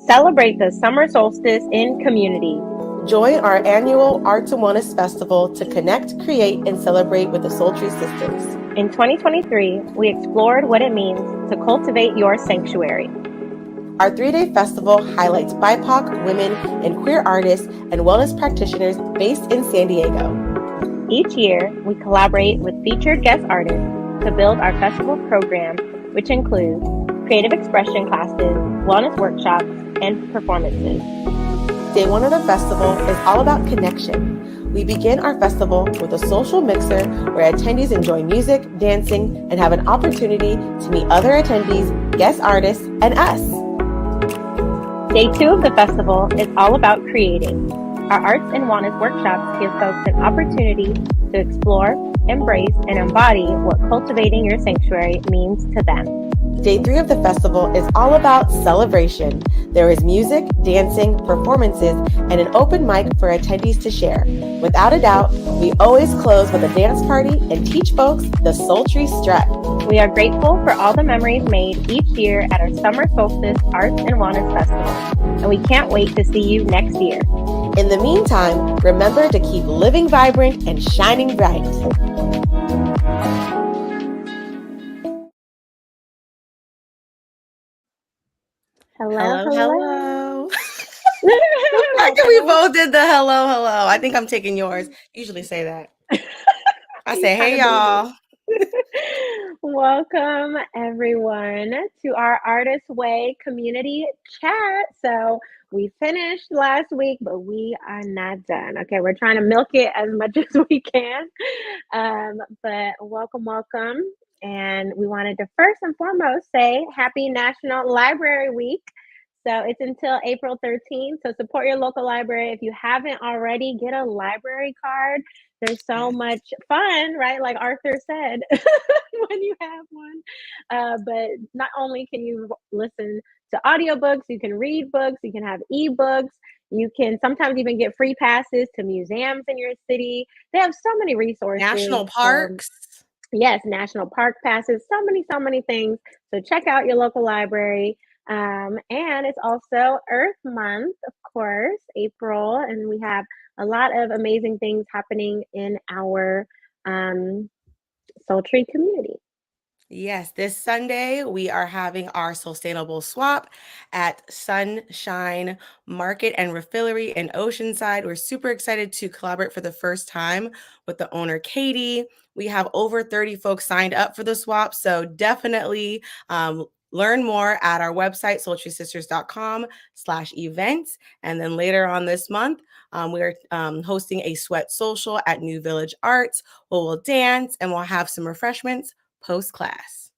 Celebrate the summer solstice in community. Join our annual Arts and Wellness Festival to connect, create, and celebrate with the Soultry sisters. In 2023, we explored what it means to cultivate your sanctuary. Our 3-day festival highlights BIPOC, women, and queer artists and wellness practitioners based in San Diego. Each year, we collaborate with featured guest artists to build our festival program, which includes creative expression classes, wellness workshops, and performances. Day 1 of the festival is all about connection. We begin our festival with a social mixer where attendees enjoy music, dancing, and have an opportunity to meet other attendees, guest artists, and us. Day 2 of the festival is all about creating. Our arts and wellness workshops give folks an opportunity to explore, embrace, and embody what cultivating your sanctuary means to them. Day 3 of the festival is all about celebration. There is music, dancing, performances, and an open mic for attendees to share. Without a doubt, we always close with a dance party and teach folks the Soultry strut. We are grateful for all the memories made each year at our Summer Solstice Arts and Wellness Festival, and we can't wait to see you next year. In the meantime, remember to keep living vibrant and shining bright. Hello. I think we both did the hello. I think I'm taking yours. Usually say that. I say, hey, y'all. Welcome, everyone, to our Artist Way community chat. So we finished last week, but we are not done. Okay, we're trying to milk it as much as we can. But welcome. And we wanted to first and foremost say happy National Library Week. So it's until April 13th. So support your local library. If you haven't already, get a library card. There's so much fun, right? Like Arthur said, when you have one. But not only can you listen to audiobooks, you can read books, you can have ebooks. You can sometimes even get free passes to museums in your city. They have so many resources. National parks. Yes, national park passes, so many things. So check out your local library. And it's also Earth Month, of course, April, and we have a lot of amazing things happening in our Soultry community. Yes, this Sunday we are having our sustainable swap at Sunshine Market and Refillery in Oceanside. We're super excited to collaborate for the first time with the owner, Katie. We have over 30 folks signed up for the swap, so definitely learn more at our website, soultrysisters.com/events. And then later on this month, we're hosting a sweat social at New Village Arts where we'll dance and we'll have some refreshments post-class.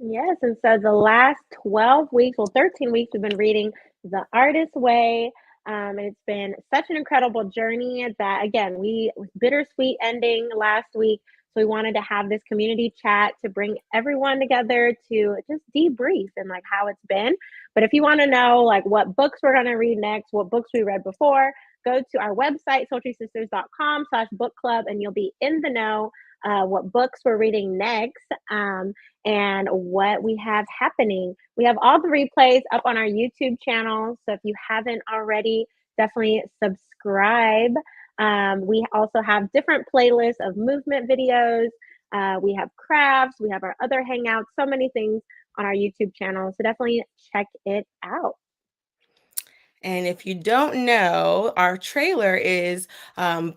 Yes, and so the last 12 weeks, 13 weeks, we've been reading The Artist Way. And it's been such an incredible journey that, again, we was bittersweet ending last week. So we wanted to have this community chat to bring everyone together to just debrief and like how it's been. But if you want to know like what books we're going to read next, what books we read before, go to our website, soultrysisters.com/bookclub, and you'll be in the know what books we're reading next. And what we have happening. We have all the replays up on our YouTube channel. So if you haven't already, definitely subscribe. We also have different playlists of movement videos. We have crafts. We have our other hangouts. So many things on our YouTube channel. So definitely check it out. And if you don't know, our trailer is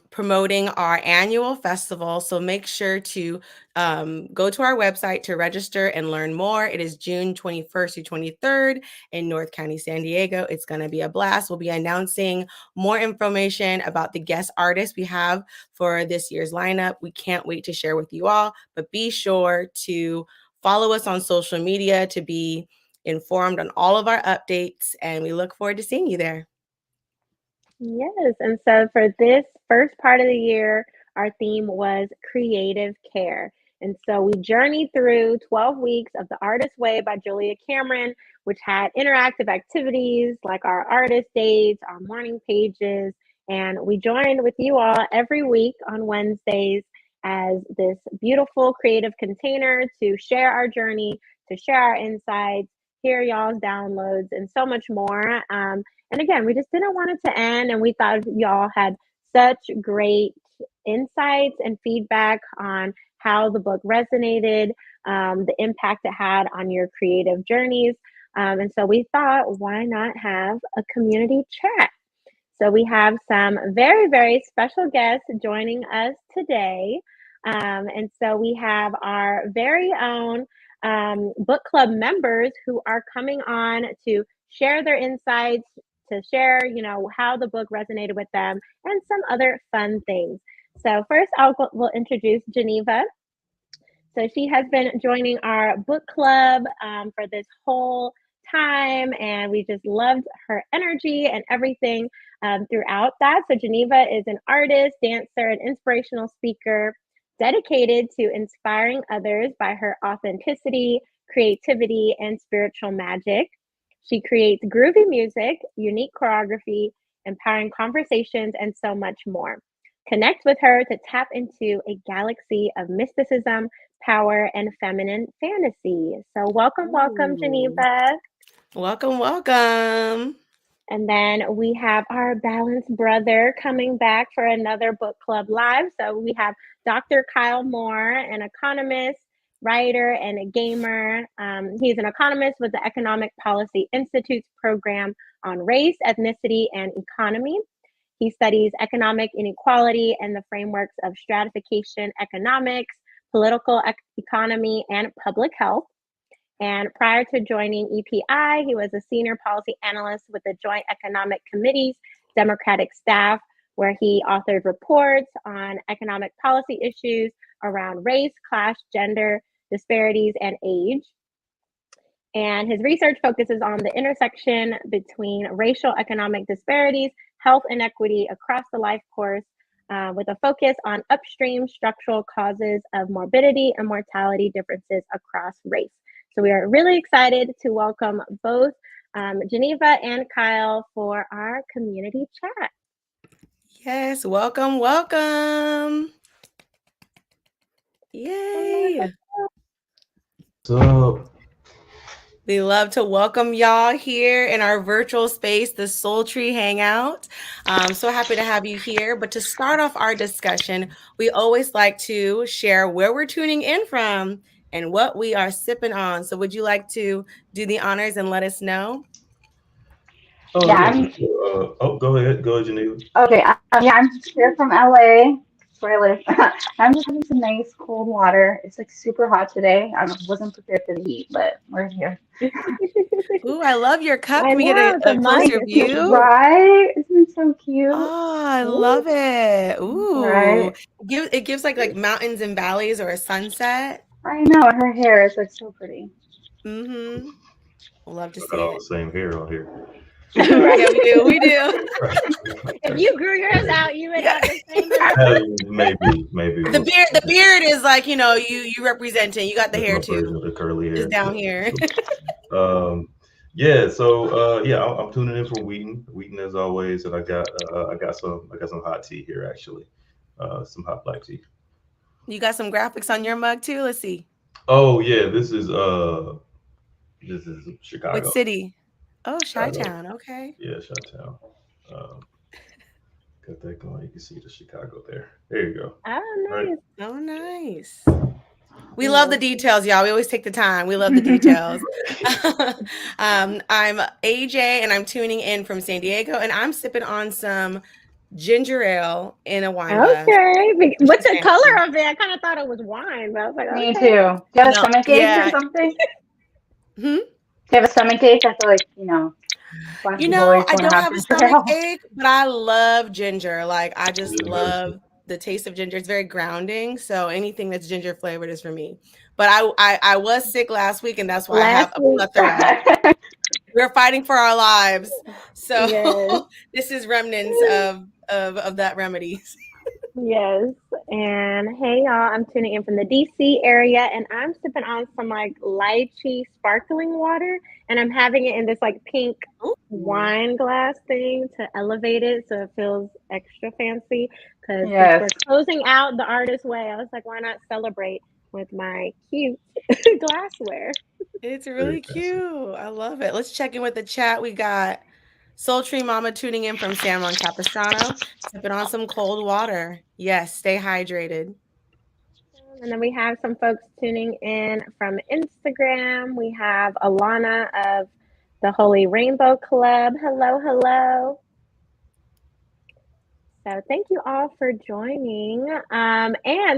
promoting our annual festival. So make sure to go to our website to register and learn more. It is June 21st to 23rd in North County, San Diego. It's going to be a blast. We'll be announcing more information about the guest artists we have for this year's lineup. We can't wait to share with you all, but be sure to follow us on social media to be informed on all of our updates, and we look forward to seeing you there. Yes, and so for this first part of the year, our theme was creative care. And so we journeyed through 12 weeks of The Artist Way by Julia Cameron, which had interactive activities like our artist dates, our morning pages, and we joined with you all every week on Wednesdays as this beautiful creative container to share our journey, to share our insights, hear y'all's downloads, and so much more. And again, we just didn't want it to end, and we thought y'all had such great insights and feedback on how the book resonated, the impact it had on your creative journeys. And so we thought, why not have a community chat? So we have some very, very special guests joining us today. And so we have our very own book club members who are coming on to share their insights, to share, how the book resonated with them and some other fun things. So first, we'll introduce Geneva. So she has been joining our book club for this whole time, and we just loved her energy and everything throughout that. So Geneva is an artist, dancer, and inspirational speaker dedicated to inspiring others by her authenticity, creativity, and spiritual magic. She creates groovy music, unique choreography, empowering conversations, and so much more. Connect with her to tap into a galaxy of mysticism, power, and feminine fantasy. So welcome, Geneva. Welcome, welcome. And then we have our balanced brother coming back for another book club live. So we have Dr. Kyle Moore, an economist, writer, and a gamer. He's an economist with the Economic Policy Institute's program on race, ethnicity, and economy. He studies economic inequality and the frameworks of stratification economics, political economy, and public health. And prior to joining EPI, he was a senior policy analyst with the Joint Economic Committee's Democratic staff, where he authored reports on economic policy issues around race, class, gender disparities, and age. And his research focuses on the intersection between racial economic disparities, health inequity across the life course, with a focus on upstream structural causes of morbidity and mortality differences across race. So we are really excited to welcome both Geneva and Kyle for our community chat. Yes, welcome, welcome. Yay. So We love to welcome y'all here in our virtual space, the Soultry Hangout. So happy to have you here. But to start off our discussion, we always like to share where we're tuning in from and what we are sipping on. So would you like to do the honors and let us know? oh Yeah, yeah, I'm go ahead, Geneva. okay. I'm here from LA. That's where I live. I'm just having some nice cold water. It's like super hot today. I wasn't prepared for the heat, but we're here. Ooh, I love your cup. I Can we get know, the a mug closer is so view? cute. Right? Isn't it so cute? Oh, I Ooh. love it. Ooh. Right? It gives like mountains and valleys or a sunset. I know. Her hair is like so pretty. Mm-hmm. Love to I got see all it. the same hair on here. Right. Yeah, we do. We do. If you grew yours out, you would Yeah. have the same hair. Maybe The we'll beard, the beard is like, you representing. You got the that's hair my too. version of the curly Just hair. down here. Um, yeah, so I'm tuning in from Wheaton as always, and I got some hot tea here actually, some hot black tea. You got some graphics on your mug too. Let's see. Oh yeah, this is What Chicago. city? Oh, Chicago. Chi-Town. Okay. Yeah, Chi-town. Um, got that going. You can see the Chicago there. There you go. Oh, Right. nice. Oh, nice. We love the Yes. details, y'all. We always take the time. We love the details. I'm AJ, and I'm tuning in from San Diego, and I'm sipping on some ginger ale in a wine glass, Okay. which With is the color fancy. of it, I kind of thought it was wine, but I was like, Me too. okay. Do you have a No, stomach ache or yeah. something? Do Hmm? you have a stomach ache? I feel like black people always I want to don't have have a ginger stomach ale. ache, but I love ginger. Like, I just It is very love good. the taste of ginger. It's very grounding. So anything that's ginger flavored is for me. But I was sick last week, and that's why I have Last a week. plethora. We're fighting for our lives. So Yes. this is remnants of that remedies. Yes. And hey, y'all, I'm tuning in from the DC area, and I'm sipping on some like lychee sparkling water, and I'm having it in this like pink Ooh. wine glass thing to elevate it so it feels extra fancy. Because since Yes. we're closing out the artist way, I was like, why not celebrate with my cute glassware. It's Very really fancy. cute. I love it. Let's check in with the chat. We got Soultry Mama tuning in from San Juan Capistrano, sipping on some cold water. Yes, stay hydrated. And then we have some folks tuning in from Instagram. We have Alana of the Holy Rainbow Club. Hello, hello. So thank you all for joining. And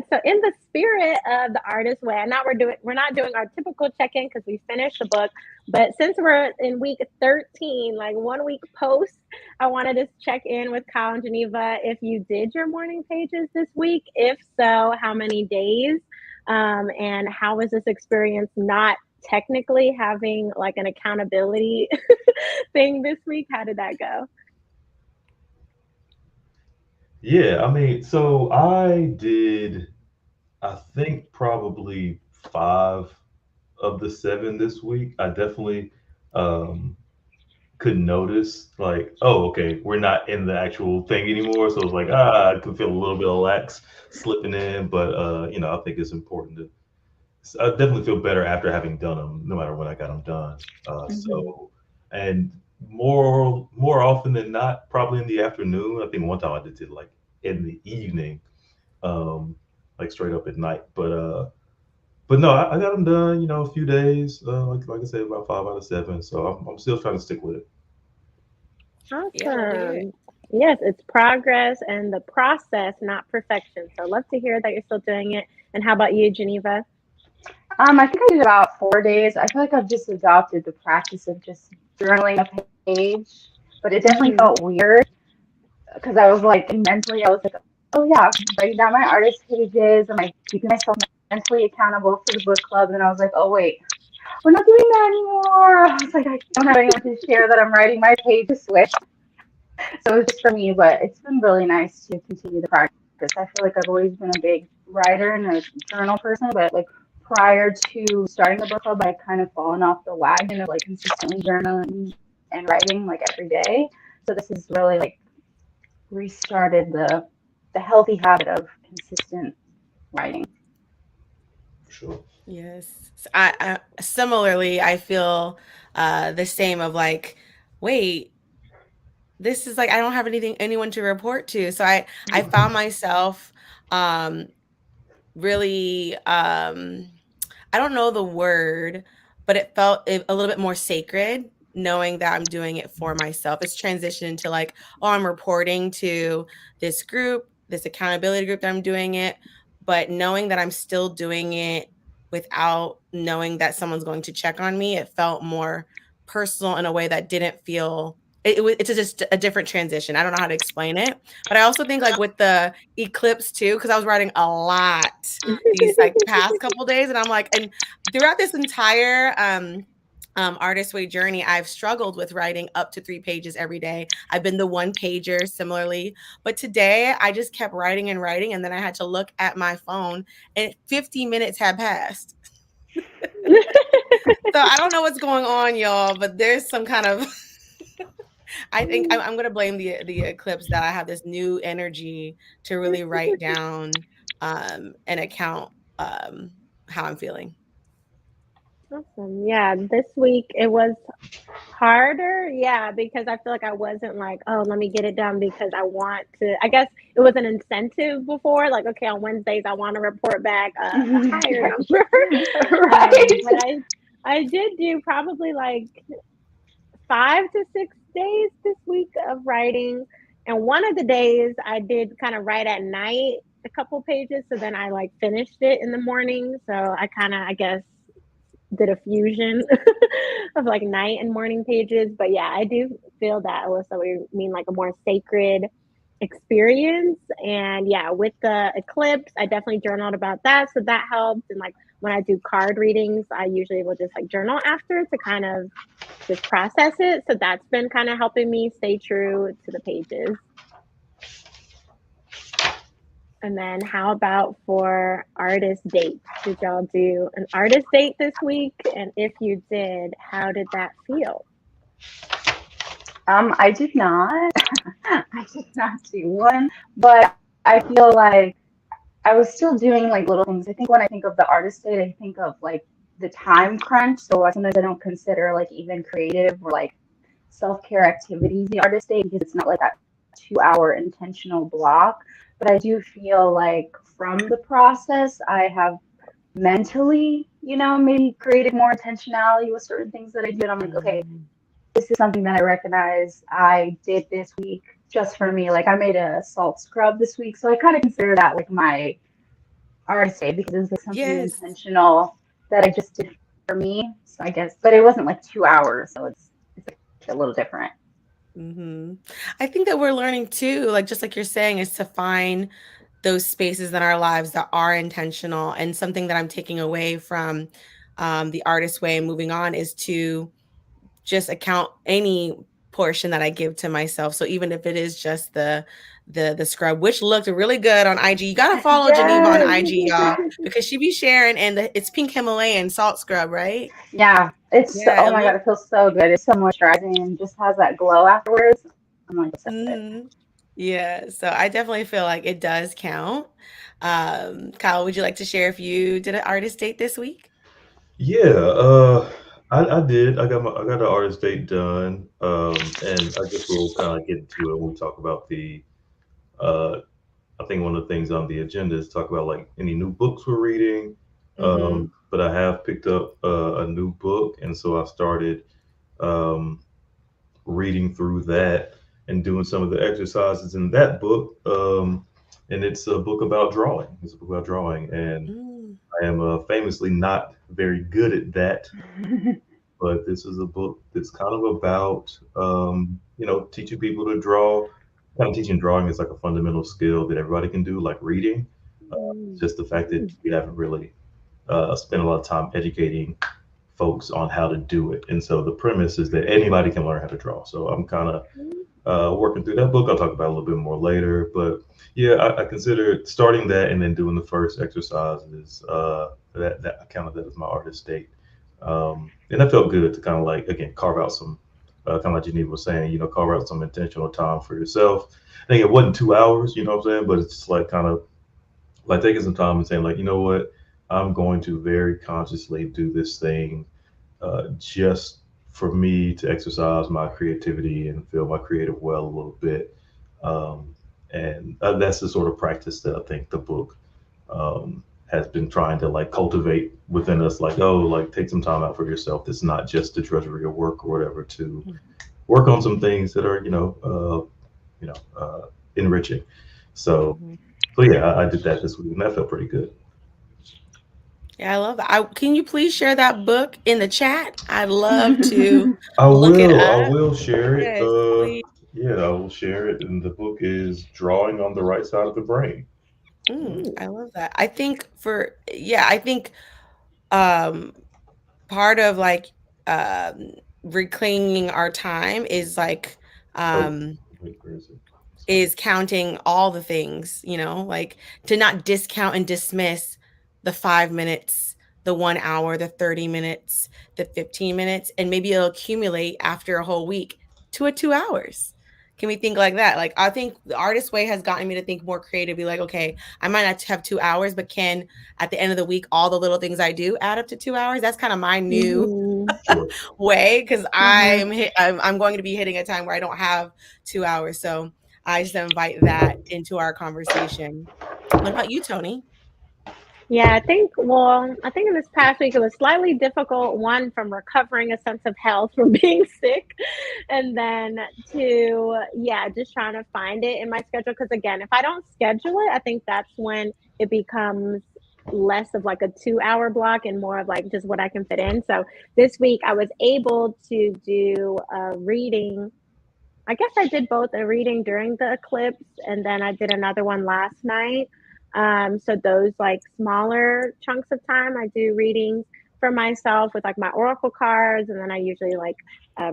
so in the spirit of the artist way, and now we're not doing our typical check-in because we finished the book, but since we're in week 13, like 1 week post, I wanted to check in with Kyle and Geneva if you did your morning pages this week. If so, how many days? And how was this experience not technically having like an accountability thing this week? How did that go? Yeah, I mean, so I did, I think probably 5 of the 7 this week. I definitely um, could notice, like, oh, okay, we're not in the actual thing anymore. So it's like, I could feel a little bit of lax slipping in, but I think it's important to. I definitely feel better after having done them, no matter when I got them done. Mm-hmm. And more often than not, probably in the afternoon. I think one time I did it like in the evening, um, like straight up at night. But no, I got them done. A few days. Like I said, about 5 out of 7. So I'm still trying to stick with it. Yeah, love to hear it. Awesome. Yes, it's progress and the process, not perfection. So love to hear that you're still doing it. And how about you, Geneva? I think I did about 4 days. I feel like I've just adopted the practice of just journaling a page, but it definitely Mm-hmm. felt weird because I was like mentally, I was like, oh yeah, writing down my artist pages and like keeping myself mentally accountable for the book club. And I was like, oh wait, we're not doing that anymore. I was like, I don't have anyone to share that I'm writing my pages with. So it was just for me, but it's been really nice to continue the practice. I feel like I've always been a big writer and a journal person, but like prior to starting the book club, I kind of fallen off the wagon of like consistently journaling and writing like every day. So this is really like restarted the healthy habit of consistent writing. Sure. Yes. I similarly, I feel the same of like, wait, this is like I don't have anyone to report to. So I found myself really I don't know the word, but it felt a little bit more sacred knowing that I'm doing it for myself. It's transitioned into like, oh, I'm reporting to this group, this accountability group that I'm doing it, but knowing that I'm still doing it without knowing that someone's going to check on me, it felt more personal in a way that didn't feel it's just a different transition. I don't know how to explain it, but I also think like with the eclipse too, because I was writing a lot these like past couple days, and I'm like, and throughout this entire artist way journey, I've struggled with writing up to 3 pages every day. I've been the one pager similarly, but today I just kept writing and writing, and then I had to look at my phone, and 50 minutes had passed. So I don't know what's going on, y'all, but there's some kind of I think I'm going to blame the eclipse that I have this new energy to really write down and account how I'm feeling. Awesome. Yeah, this week it was harder. Yeah, because I feel like I wasn't like, oh, let me get it done because I want to. I guess it was an incentive before, like, okay, on Wednesdays I want to report back a higher number. Right. But I did do probably like 5 to 6 days this week of writing. And one of the days I did kind of write at night a couple pages. So then I like finished it in the morning. So I kind of, I guess, did a fusion of like night and morning pages. But yeah, I do feel that, Alyssa, we mean like a more sacred experience. And yeah, with the eclipse, I definitely journaled about that. So that helped. And like when I do card readings, I usually will just like journal after to kind of just process it. So that's been kind of helping me stay true to the pages. And then how about for artist dates? Did y'all do an artist date this week? And if you did, how did that feel? I did not. I did not do one, but I feel like I was still doing like little things. I think when I think of the artist state, I think of like the time crunch. So sometimes I don't consider like even creative or like self-care activities the artist state because it's not like that 2 hour intentional block. But I do feel like from the process, I have mentally, maybe created more intentionality with certain things that I do. And I'm like, okay, this is something that I recognize I did this week just for me. Like I made a salt scrub this week. So I kind of consider that like my artist day because it was like something Yes. intentional that I just did for me. So I guess, but it wasn't like 2 hours. So it's a little different. I think that we're learning too, like just like you're saying, is to find those spaces in our lives that are intentional. And something that I'm taking away from the artist way and moving on is to just account any portion that I give to myself. So even if it is just the scrub, which looked really good on IG, you gotta follow Geneva on Yes. IG, y'all, because she be sharing, and it's pink Himalayan salt scrub, right? Yeah. Yeah, Oh it my God, looked. it feels so good. It's so moisturizing and just has that glow afterwards. I'm like, so good. Yeah, so I definitely feel like it does count. Kyle, would you like to share if you did an artist date this week? Yeah, I did. I got the artist date done, and I guess we'll kind of get into it when we talk about the. Uh, I think one of the things on the agenda is talk about like any new books we're reading. Mm-hmm. But I have picked up a new book, and so I started um, reading through that and doing some of the exercises in that book. And it's a book about drawing. It's a book about drawing, and Mm. I am famously not very good at that. But this is a book that's kind of about teaching people to draw. Kind of teaching drawing is like a fundamental skill that everybody can do, like reading. It's just the fact that we haven't really spent a lot of time educating folks on how to do it. And so the premise is that anybody can learn how to draw. So I'm kind of working through that book. I'll talk about it a little bit more later. But yeah, I consider starting that and then doing the first exercises. That I counted that as my artist state. And that felt good to kind of like again carve out some kind of like Geneva was saying, carve out some intentional time for yourself. I think it wasn't 2 hours, you know what I'm saying, but it's just like kind of like taking some time and saying like, you know what, I'm going to very consciously do this thing just for me to exercise my creativity and feel my creative well a little bit. Um, and that's the sort of practice that I think the book has been trying to like cultivate within us. Like, oh, like take some time out for yourself. It's not just the drudgery of work or whatever. To work on some things that are, enriching. So, Mhm. so yeah, I did that this week, and that felt pretty good. Yeah, I love that. Can you please share that book in the chat? I'd love to I look it will. I up. will share it. Yes, please. Yeah, I will share it. And the book is Drawing on the Right Side of the Brain. I love that. I think um part of like um reclaiming our time is like Oh, um wait, where is it? Sorry. is counting all the things, like to not discount and dismiss the 5 minutes, the 1 hour, the 30 minutes, the 15 minutes, and maybe it'll accumulate after a whole week to a 2 hours. Can we think like that? Like, I think the artist way has gotten me to think more creatively, like, okay, I might not have 2 hours, but can at the end of the week, all the little things I do add up to 2 hours? That's kind of my new Sure. way because I'm going to be hitting a time where I don't have 2 hours. So I just invite that into our conversation. What about you, Tony? Yeah, I think in this past week it was slightly difficult. One, from recovering a sense of health from being sick, and then two, yeah, just trying to find it in my schedule. Because again, if I don't schedule it, I think that's when it becomes less of like a 2 hour block and more of like just what I can fit in. So this week I was able to do a reading. I guess I did both a reading during the eclipse and then I did another one last night. So those like smaller chunks of time, I do readings for myself with like my oracle cards, and then I usually like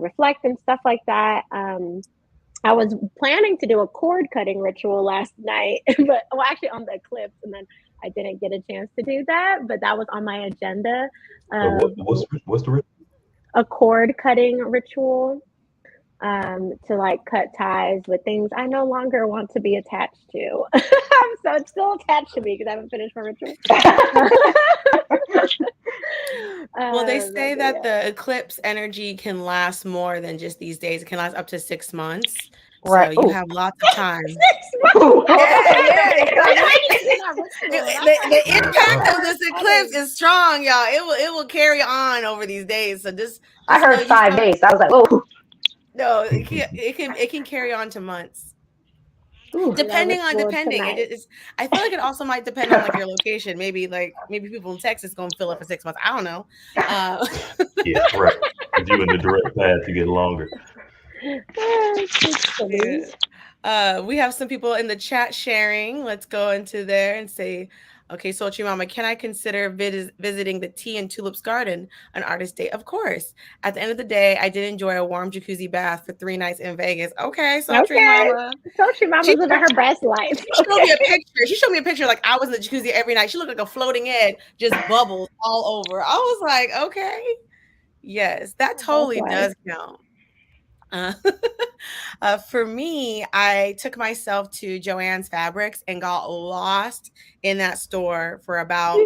reflect and stuff like that. I was planning to do a cord cutting ritual last night, but well, actually on the eclipse, and then I didn't get a chance to do that. But that was on my agenda of What's the a cord cutting ritual. to like cut ties with things I no longer want to be attached to. So it's still attached to me because I haven't finished my ritual. Well, they say that Yeah. the eclipse energy can last more than just these days. It can last up to 6 months. So Right. you Oh. have lots of time. 6 months. Yeah, So I yeah. need to do my ritual. And I'm The like, impact Wow. of this eclipse heading. is strong, y'all. It will carry on over these days. So I just know heard you 5 days. I was like, oh. no, it can carry on to months. Ooh. Do that ritual Depending it tonight. is. I feel like it also might depend on like your location. Maybe people in Texas gonna fill up for 6 months. I don't know. Uh, Yeah, right. Because you in the direct path to get longer. It's silly. yeah. We have some people in the chat sharing. Let's go into there and say, okay, Soultry Mama, can I consider visiting the Tea and Tulips Garden on Artist Day? Of course. At the end of the day, I did enjoy a warm jacuzzi bath for 3 nights in Vegas. Okay, Soultry Okay. Mama. Soultry She Mama's living her best life. showed me a picture. She showed me a picture like I was in the jacuzzi every night. She looked like a floating head, just bubbles all over. I was like, okay, yes, that Best totally life. does count. Uh, for me, I took myself to Joann's Fabrics and got lost in that store for about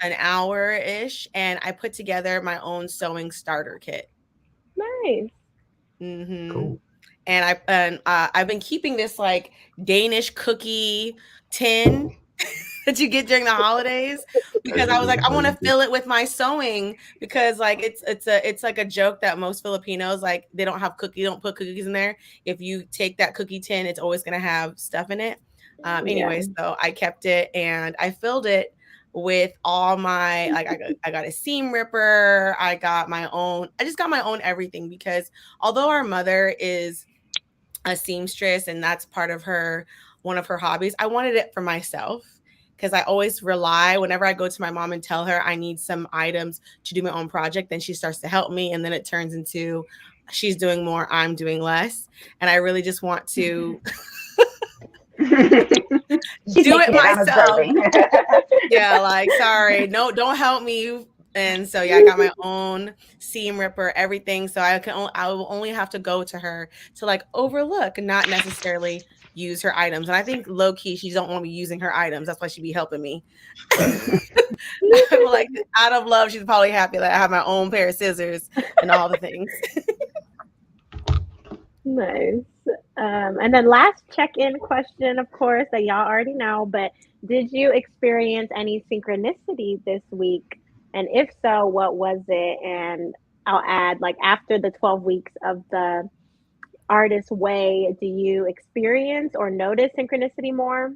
an hour ish, and I put together my own sewing starter kit. Nice. Hmm. Cool. And I've been keeping this like Danish cookie tin that you get during the holidays As because you I was like, do. I As want you to do. fill it with my sewing because like it's like a joke that most Filipinos like they don't put cookies in there. If you take that cookie tin, it's always gonna have stuff in it. Yeah. Anyway, so I kept it and I filled it with all my like I got a seam ripper, I just got my own everything because although our mother is a seamstress and that's part of her one of her hobbies, I wanted it for myself because I always rely whenever I go to my mom and tell her I need some items to do my own project, then she starts to help me and then it turns into she's doing more, I'm doing less, and I really just want to She's do it making it. I'm myself. observing. Yeah, like sorry, no, don't help me. And so yeah, I got my own seam ripper, everything. So I will only have to go to her to like overlook, not necessarily use her items. And I think low key she don't want me using her items. That's why she'd be helping me. I'm like out of love, she's probably happy that I have my own pair of scissors and all the things. Nice. And then last check-in question, of course, that y'all already know, but did you experience any synchronicity this week? And if so, what was it? And I'll add, like, after the 12 weeks of the artist way, do you experience or notice synchronicity more?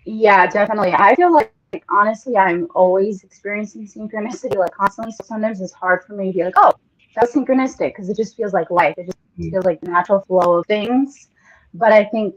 Yeah, definitely. I feel like honestly, I'm always experiencing synchronicity like constantly. So sometimes it's hard for me to be like, oh, that was synchronistic because it just feels like life. It just Mm. feels like the natural flow of things. But I think,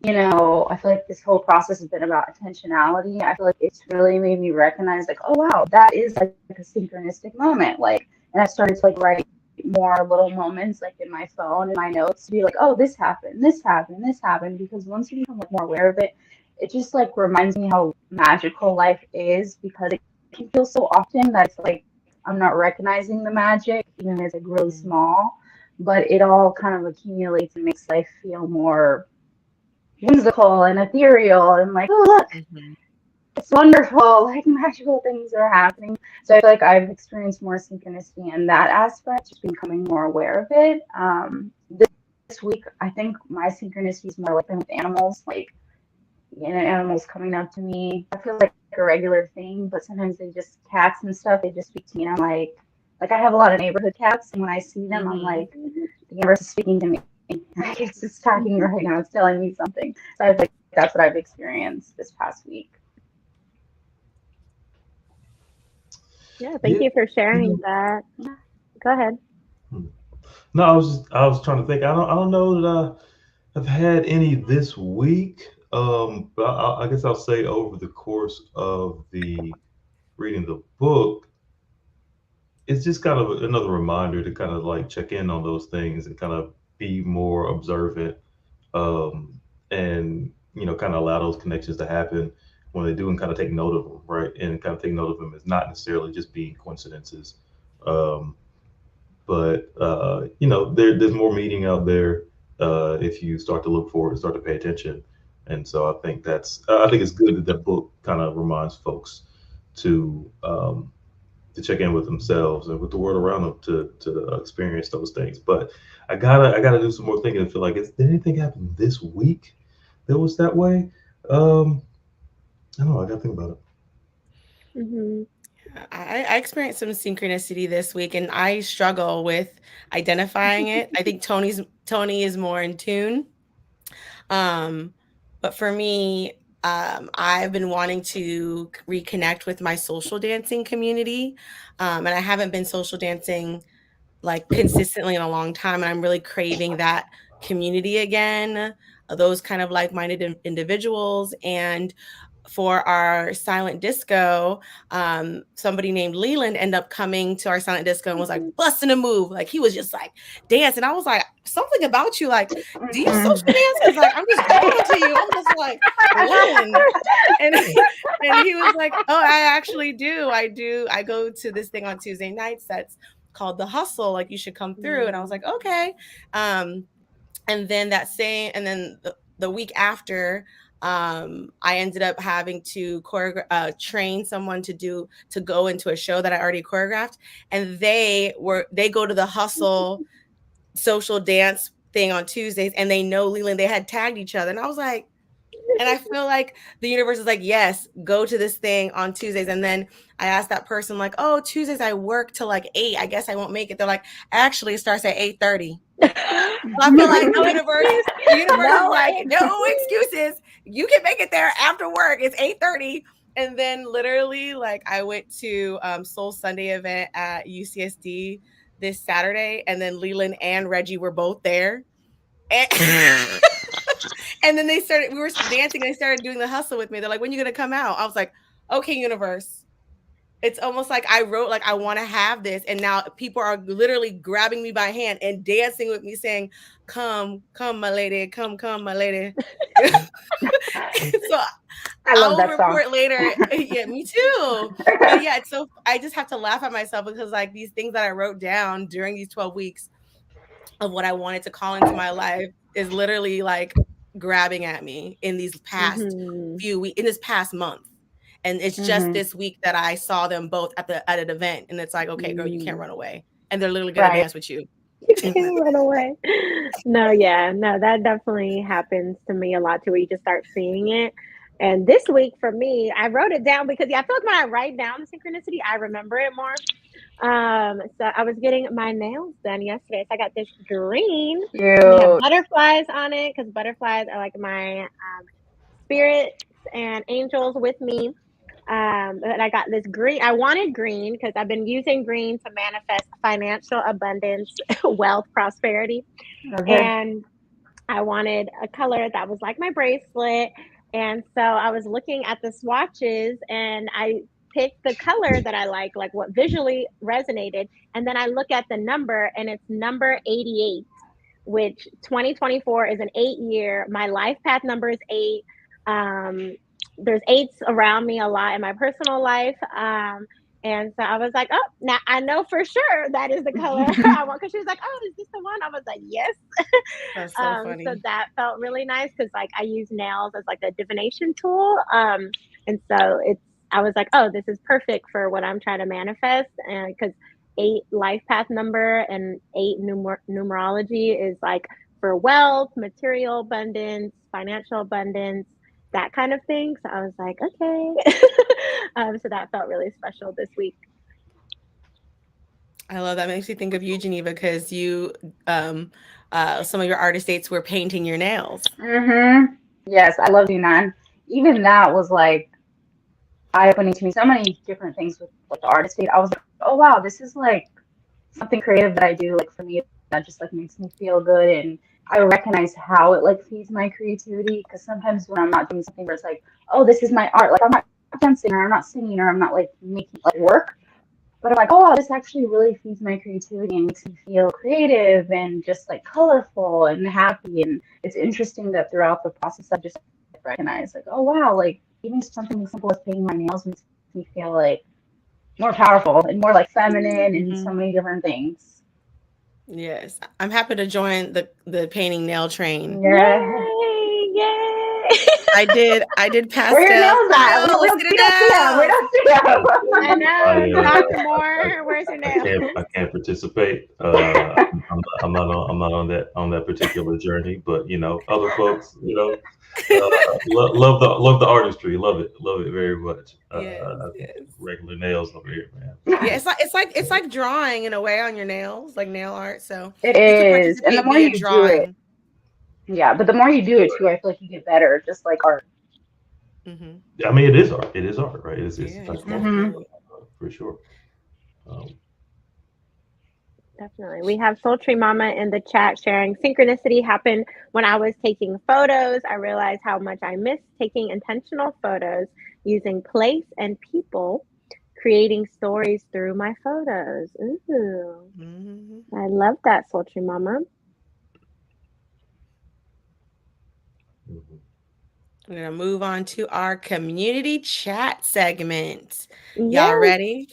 I feel like this whole process has been about intentionality. I feel like it's really made me recognize like, oh wow, that is like a synchronistic moment. Like, and I started to like write more little moments like in my phone and my notes to be like, oh, this happened, this happened, this happened. Because once you become like more aware of it, it just like reminds me how magical life is because it can feel so often that it's like I'm not recognizing the magic, even if it's like really small, but it all kind of accumulates and makes life feel more whimsical and ethereal and like, oh look, Mhm. it's wonderful, like magical things are happening. So I feel like I've experienced more synchronicity in that aspect, just becoming more aware of it. This week, I think my synchronicity is more like with animals, like animals coming up to me. I feel like a regular thing, but sometimes they just cats and stuff. They just speak to me, and I'm like I have a lot of neighborhood cats, and when I see them, I'm Mhm. like, the universe is speaking to me. Like it's just talking right now. It's telling me something. So I feel like that's what I've experienced this past week. Yeah, thank Yeah. you for You sharing know. that. Go ahead. Hmm. No, I was trying to think. I don't know that I've had any this week. But I guess I'll say over the course of the reading the book, it's just kind of another reminder to kind of like check in on those things and kind of be more observant, and kind of allow those connections to happen when they do, and kind of take note of them, right? And kind of take note of them as not necessarily just being coincidences. Um, But there's more meaning out there if you start to look for it, start to pay attention. And so I think it's good that the book kind of reminds folks to to check in with themselves and with the world around them to experience those things. But I gotta do some more thinking and feel like, did anything happen this week that was that way? Um, I don't know. I gotta think about it. Mm-hmm. I experienced some synchronicity this week, and I struggle with identifying it. I think Tony is more in tune. Um, but for me, I've been wanting to reconnect with my social dancing community, and I haven't been social dancing like consistently in a long time, and I'm really craving that community again, those kind of like-minded individuals. And for our silent disco, somebody named Leland ended up coming to our silent disco and was like busting a move. Like he was just like dancing. I was like, something about you, like, do you social dance? Because like I'm just drawn to you. I'm just like, Leland. And and he was like, oh, I actually do. I do. I go to this thing on Tuesday nights that's called The Hustle. Like you should come through. And I was like, okay. And then the week after, I ended up having to train someone to go into a show that I already choreographed, and they go to the Hustle social dance thing on Tuesdays, and they know Leland. They had tagged each other, and I was like, and I feel like the universe is like, yes, go to this thing on Tuesdays. And then I asked that person, like, oh, Tuesdays I work till like 8. I guess I won't make it. They're like, actually, it starts at 8:30. So I feel like the universe is like, no excuses. You can make it there after work. It's 8:30. And then literally, like, I went to Soul Sunday event at UCSD this Saturday, and then Leland and Reggie were both there. And, and then we were dancing, and they started doing the hustle with me. They're like, when are you going to come out? I was like, okay, universe. It's almost like I wrote, like, I want to have this. And now people are literally grabbing me by hand and dancing with me saying, come, my lady, come, my lady. So I love that report song later. Yeah, me too. But yeah, so I just have to laugh at myself because like these things that I wrote down during these 12 weeks of what I wanted to call into my life is literally like grabbing at me in these past few weeks, in this past month. And it's just this week that I saw them both at an event, and it's like, okay, girl, you can't run away, and they're literally gonna dance with you. You can't run away. No, that definitely happens to me a lot too, where you just start seeing it. And this week for me, I wrote it down because I feel like when I write down the synchronicity, I remember it more. So I was getting my nails done yesterday. So I got this green. And they have butterflies on it because butterflies are like my spirits and angels with me. But I got this green. I wanted green because I've been using green to manifest financial abundance, wealth, prosperity. And I wanted a color that was like my bracelet. And so I was looking at the swatches and I picked the color that I like what visually resonated. And then I look at the number and it's number 88, which 2024 is an 8-year. My life path number is 8. There's 8s around me a lot in my personal life. And so I was like, oh, now I know for sure that is the color I want. Because she was like, oh, is this the one? I was like, yes. That's so funny. So that felt really nice because like I use nails as like a divination tool. And so I was like, oh, this is perfect for what I'm trying to manifest. And because 8 life path number and 8 numerology is like for wealth, material abundance, financial abundance, that kind of thing. So I was like, okay. So that felt really special this week. I love that. Makes me think of you, Geneva, because you, some of your artist dates were painting your nails. Yes, I love doing that. Even that was like eye-opening to me. So many different things with like the artist date. I was like, oh wow, this is like something creative that I do. Like for me, that just like makes me feel good, and I recognize how it like feeds my creativity. Because sometimes when I'm not doing something where it's like, oh, this is my art. Like I'm not dancing, or I'm not singing, or I'm not like making like work. But I'm like, oh, wow, this actually really feeds my creativity and makes me feel creative and just like colorful and happy. And it's interesting that throughout the process, I just recognize like, oh, wow, like even something as simple as painting my nails makes me feel like more powerful and more like feminine and so many different things. Yes, I'm happy to join the painting nail train. Yeah. Yay! Yay! I did Where your pastels. nails at? No, let's get We don't see them. We a don't see them. I know, I, Dr. Moore. Where's your nails? I can't participate. I'm not on that particular journey, but other folks, love the artistry, love it very much. Yes, yes. Regular nails over here, man. Yeah, it's like drawing in a way on your nails, like nail art. So It you could is. And the participate more via you do it, drawing. yeah, but the more you do it too, I feel like you get better, just like art. Hmm. I mean, it is art. It is art, right? It's a Yeah, type of art, Hmm. definitely. for sure. Um, Definitely. We have Soultry Mama in the chat sharing synchronicity happened when I was taking photos. I realized how much I miss taking intentional photos using place and people, creating stories through my photos. Ooh, Hmm. I love that, Soultry Mama. mhm. We're gonna move on to our community chat segment. Y'all Yes. ready?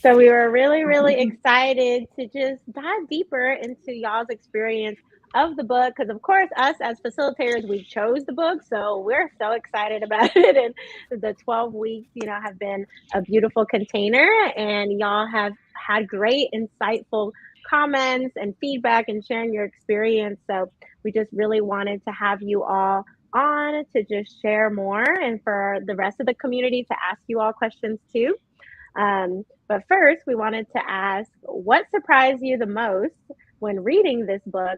So we were really, really excited to just dive deeper into y'all's experience of the book because, of course, us as facilitators, we chose the book, so we're so excited about it. And the 12 weeks, have been a beautiful container, and y'all have had great, insightful comments and feedback and sharing your experience. So we just really wanted to have you all on to just share more and for the rest of the community to ask you all questions too. But first, we wanted to ask what surprised you the most when reading this book,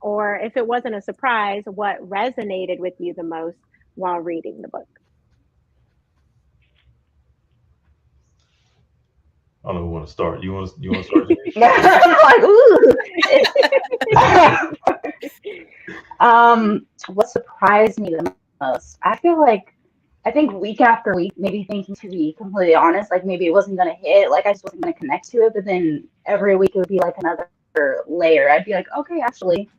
or if it wasn't a surprise, what resonated with you the most while reading the book? I don't know who want to start. You want to start, Janice? Like, ooh. What surprised me the most? I think week after week, maybe thinking to be completely honest, like maybe it wasn't gonna hit, like I just wasn't gonna connect to it, but then every week it would be like another layer. I'd be like, okay, actually,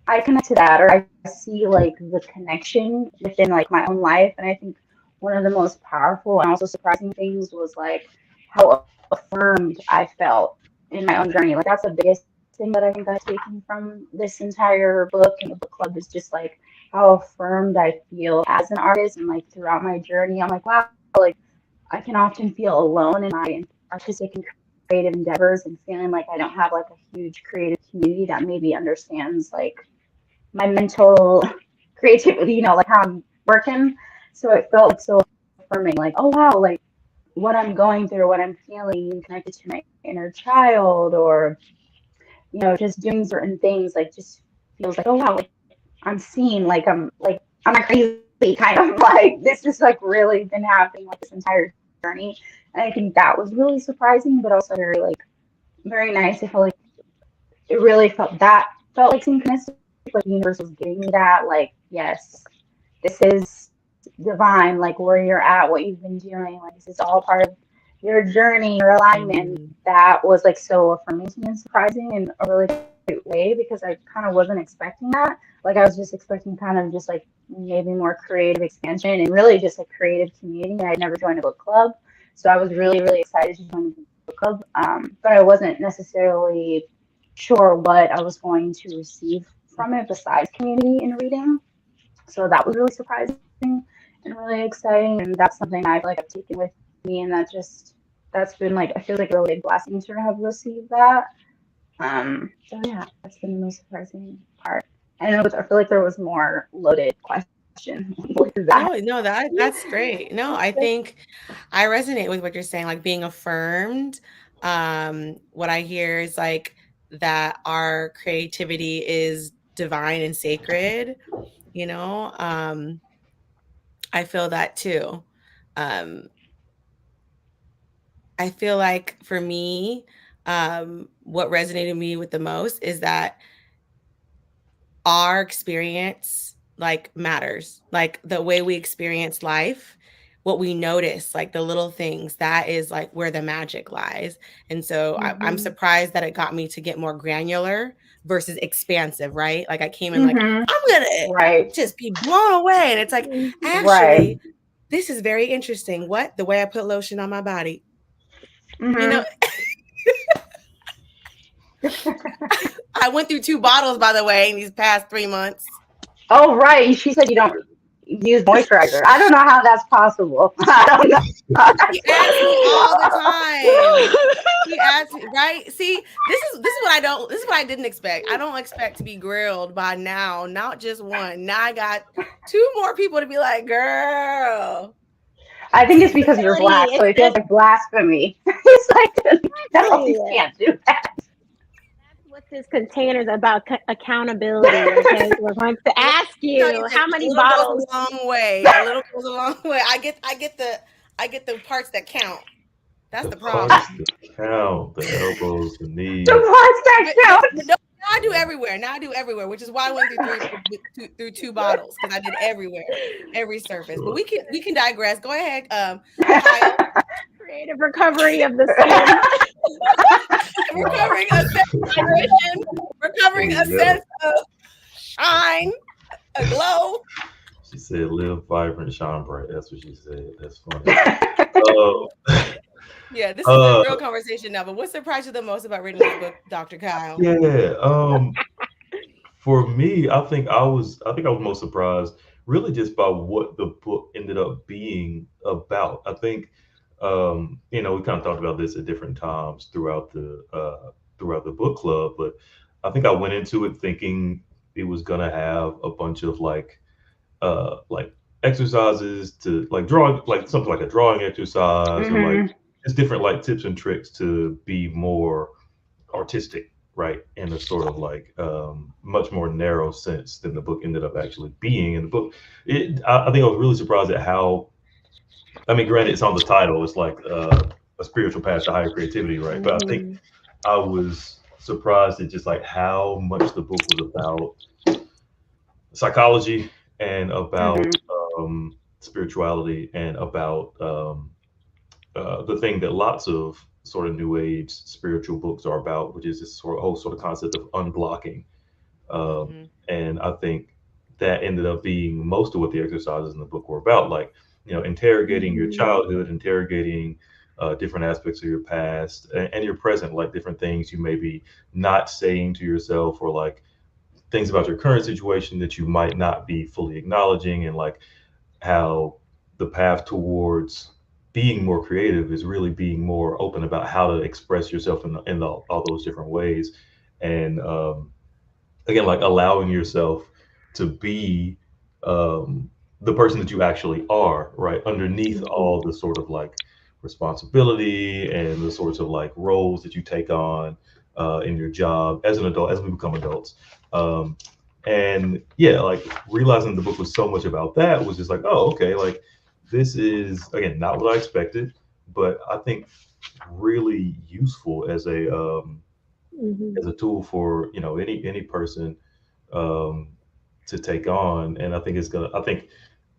I connect to that, or I see like the connection within like my own life. And I think one of the most powerful and also surprising things was like how affirmed I felt in my own journey. Like that's the biggest thing that I think I've taken from this entire book and the book club is just like how affirmed I feel as an artist and like throughout my journey. I'm like, wow, like I can often feel alone in my artistic and creative endeavors and feeling like I don't have like a huge creative community that maybe understands like my mental creativity, like how I'm working. So it felt like so affirming, like, oh wow, like what I'm going through, what I'm feeling connected to my inner child or, just doing certain things, like just feels like, oh wow, like I'm seen, I'm not crazy, kind of like this is like really been happening like this entire journey. And I think that was really surprising, but also very nice. I felt like it felt like synchronicity, like the universe was giving me that, like, yes, this is divine, like where you're at, what you've been doing, like this is all part of your journey, your alignment. Mhm. That was like so affirming to me and surprising in a really good way because I kind of wasn't expecting that. Like I was just expecting kind of just like maybe more creative expansion and really just a creative community. I'd never joined a book club, so I was really, really excited to join the book club. But I wasn't necessarily sure what I was going to receive from it besides community and reading. So that was really surprising and really exciting. And that's something I've taken with me. And that's been like, I feel like a really big blessing to have received that. So yeah, that's been the most surprising part. And I feel like there was more loaded question with that. No, that's great. No, I think I resonate with what you're saying, like being affirmed. What I hear is like that our creativity is divine and sacred, you know. I feel that too. Um, I feel like for me, what resonated me with the most is that our experience like matters, like the way we experience life, what we notice, like the little things, that is like where the magic lies. And so I'm Mm-hmm. surprised that it got me to get more granular versus expansive, right? Like I came in like Mm-hmm. I'm gonna Right. just be blown away, and it's like Right. actually this is very interesting. What, the way I put lotion on my body, you Mm-hmm. know. I went through 2 bottles, by the way, in these past 3 months. Oh, right. She said you don't use moisturizer. I don't know how that's possible. I don't know. He asks me all the time. He asks me, right? See, this is what I didn't expect. I don't expect to be grilled by now, not just one. Now I got 2 more people to be like, girl. I think it's because you're black, so it feels like blasphemy. It's like, no, you can't do that. That's what this container is about, accountability. Okay, we're going to ask you how many bottles. Goes a long way. A little goes a long way. I get the parts that count. That's the problem. Parts that count, the elbows, the knees. The parts that count. Now I do everywhere. Which is why I went through 2 bottles, because I did everywhere, every surface. But we can digress. Go ahead, Kyle. Creative recovery of the skin. Recovering a sense of hydration, recovering a sense of shine, a glow. She said, "Live vibrant, shine bright." That's what she said. That's funny. Yeah, this is a real conversation now. But what surprised you the most about reading this book, Dr. Kyle? Yeah. For me, I think I was most surprised, really, just by what the book ended up being about. I think, we kind of talked about this at different times throughout the book club, but I think I went into it thinking it was gonna have a bunch of like exercises to like draw, like something like a drawing exercise, or like just different like tips and tricks to be more artistic, right? In a sort of like much more narrow sense than the book ended up actually being. In the book, I think I was really surprised at how. I mean, granted, it's on the title. It's like a spiritual path to higher creativity, right? But I think I was surprised at just like how much the book was about psychology and about spirituality and about the thing that lots of sort of new age spiritual books are about, which is this whole sort of concept of unblocking. And I think that ended up being most of what the exercises in the book were about, like, interrogating your childhood, interrogating different aspects of your past and your present, like different things you may be not saying to yourself, or like things about your current situation that you might not be fully acknowledging, and like how the path towards being more creative is really being more open about how to express yourself in all those different ways. And again, like allowing yourself to be the person that you actually are, right? Underneath all the sort of like responsibility and the sorts of like roles that you take on in your job as an adult, as we become adults. And yeah, like realizing the book was so much about that was just like, oh, okay, like this is, again, not what I expected, but I think really useful as a tool for any person to take on. And I think I think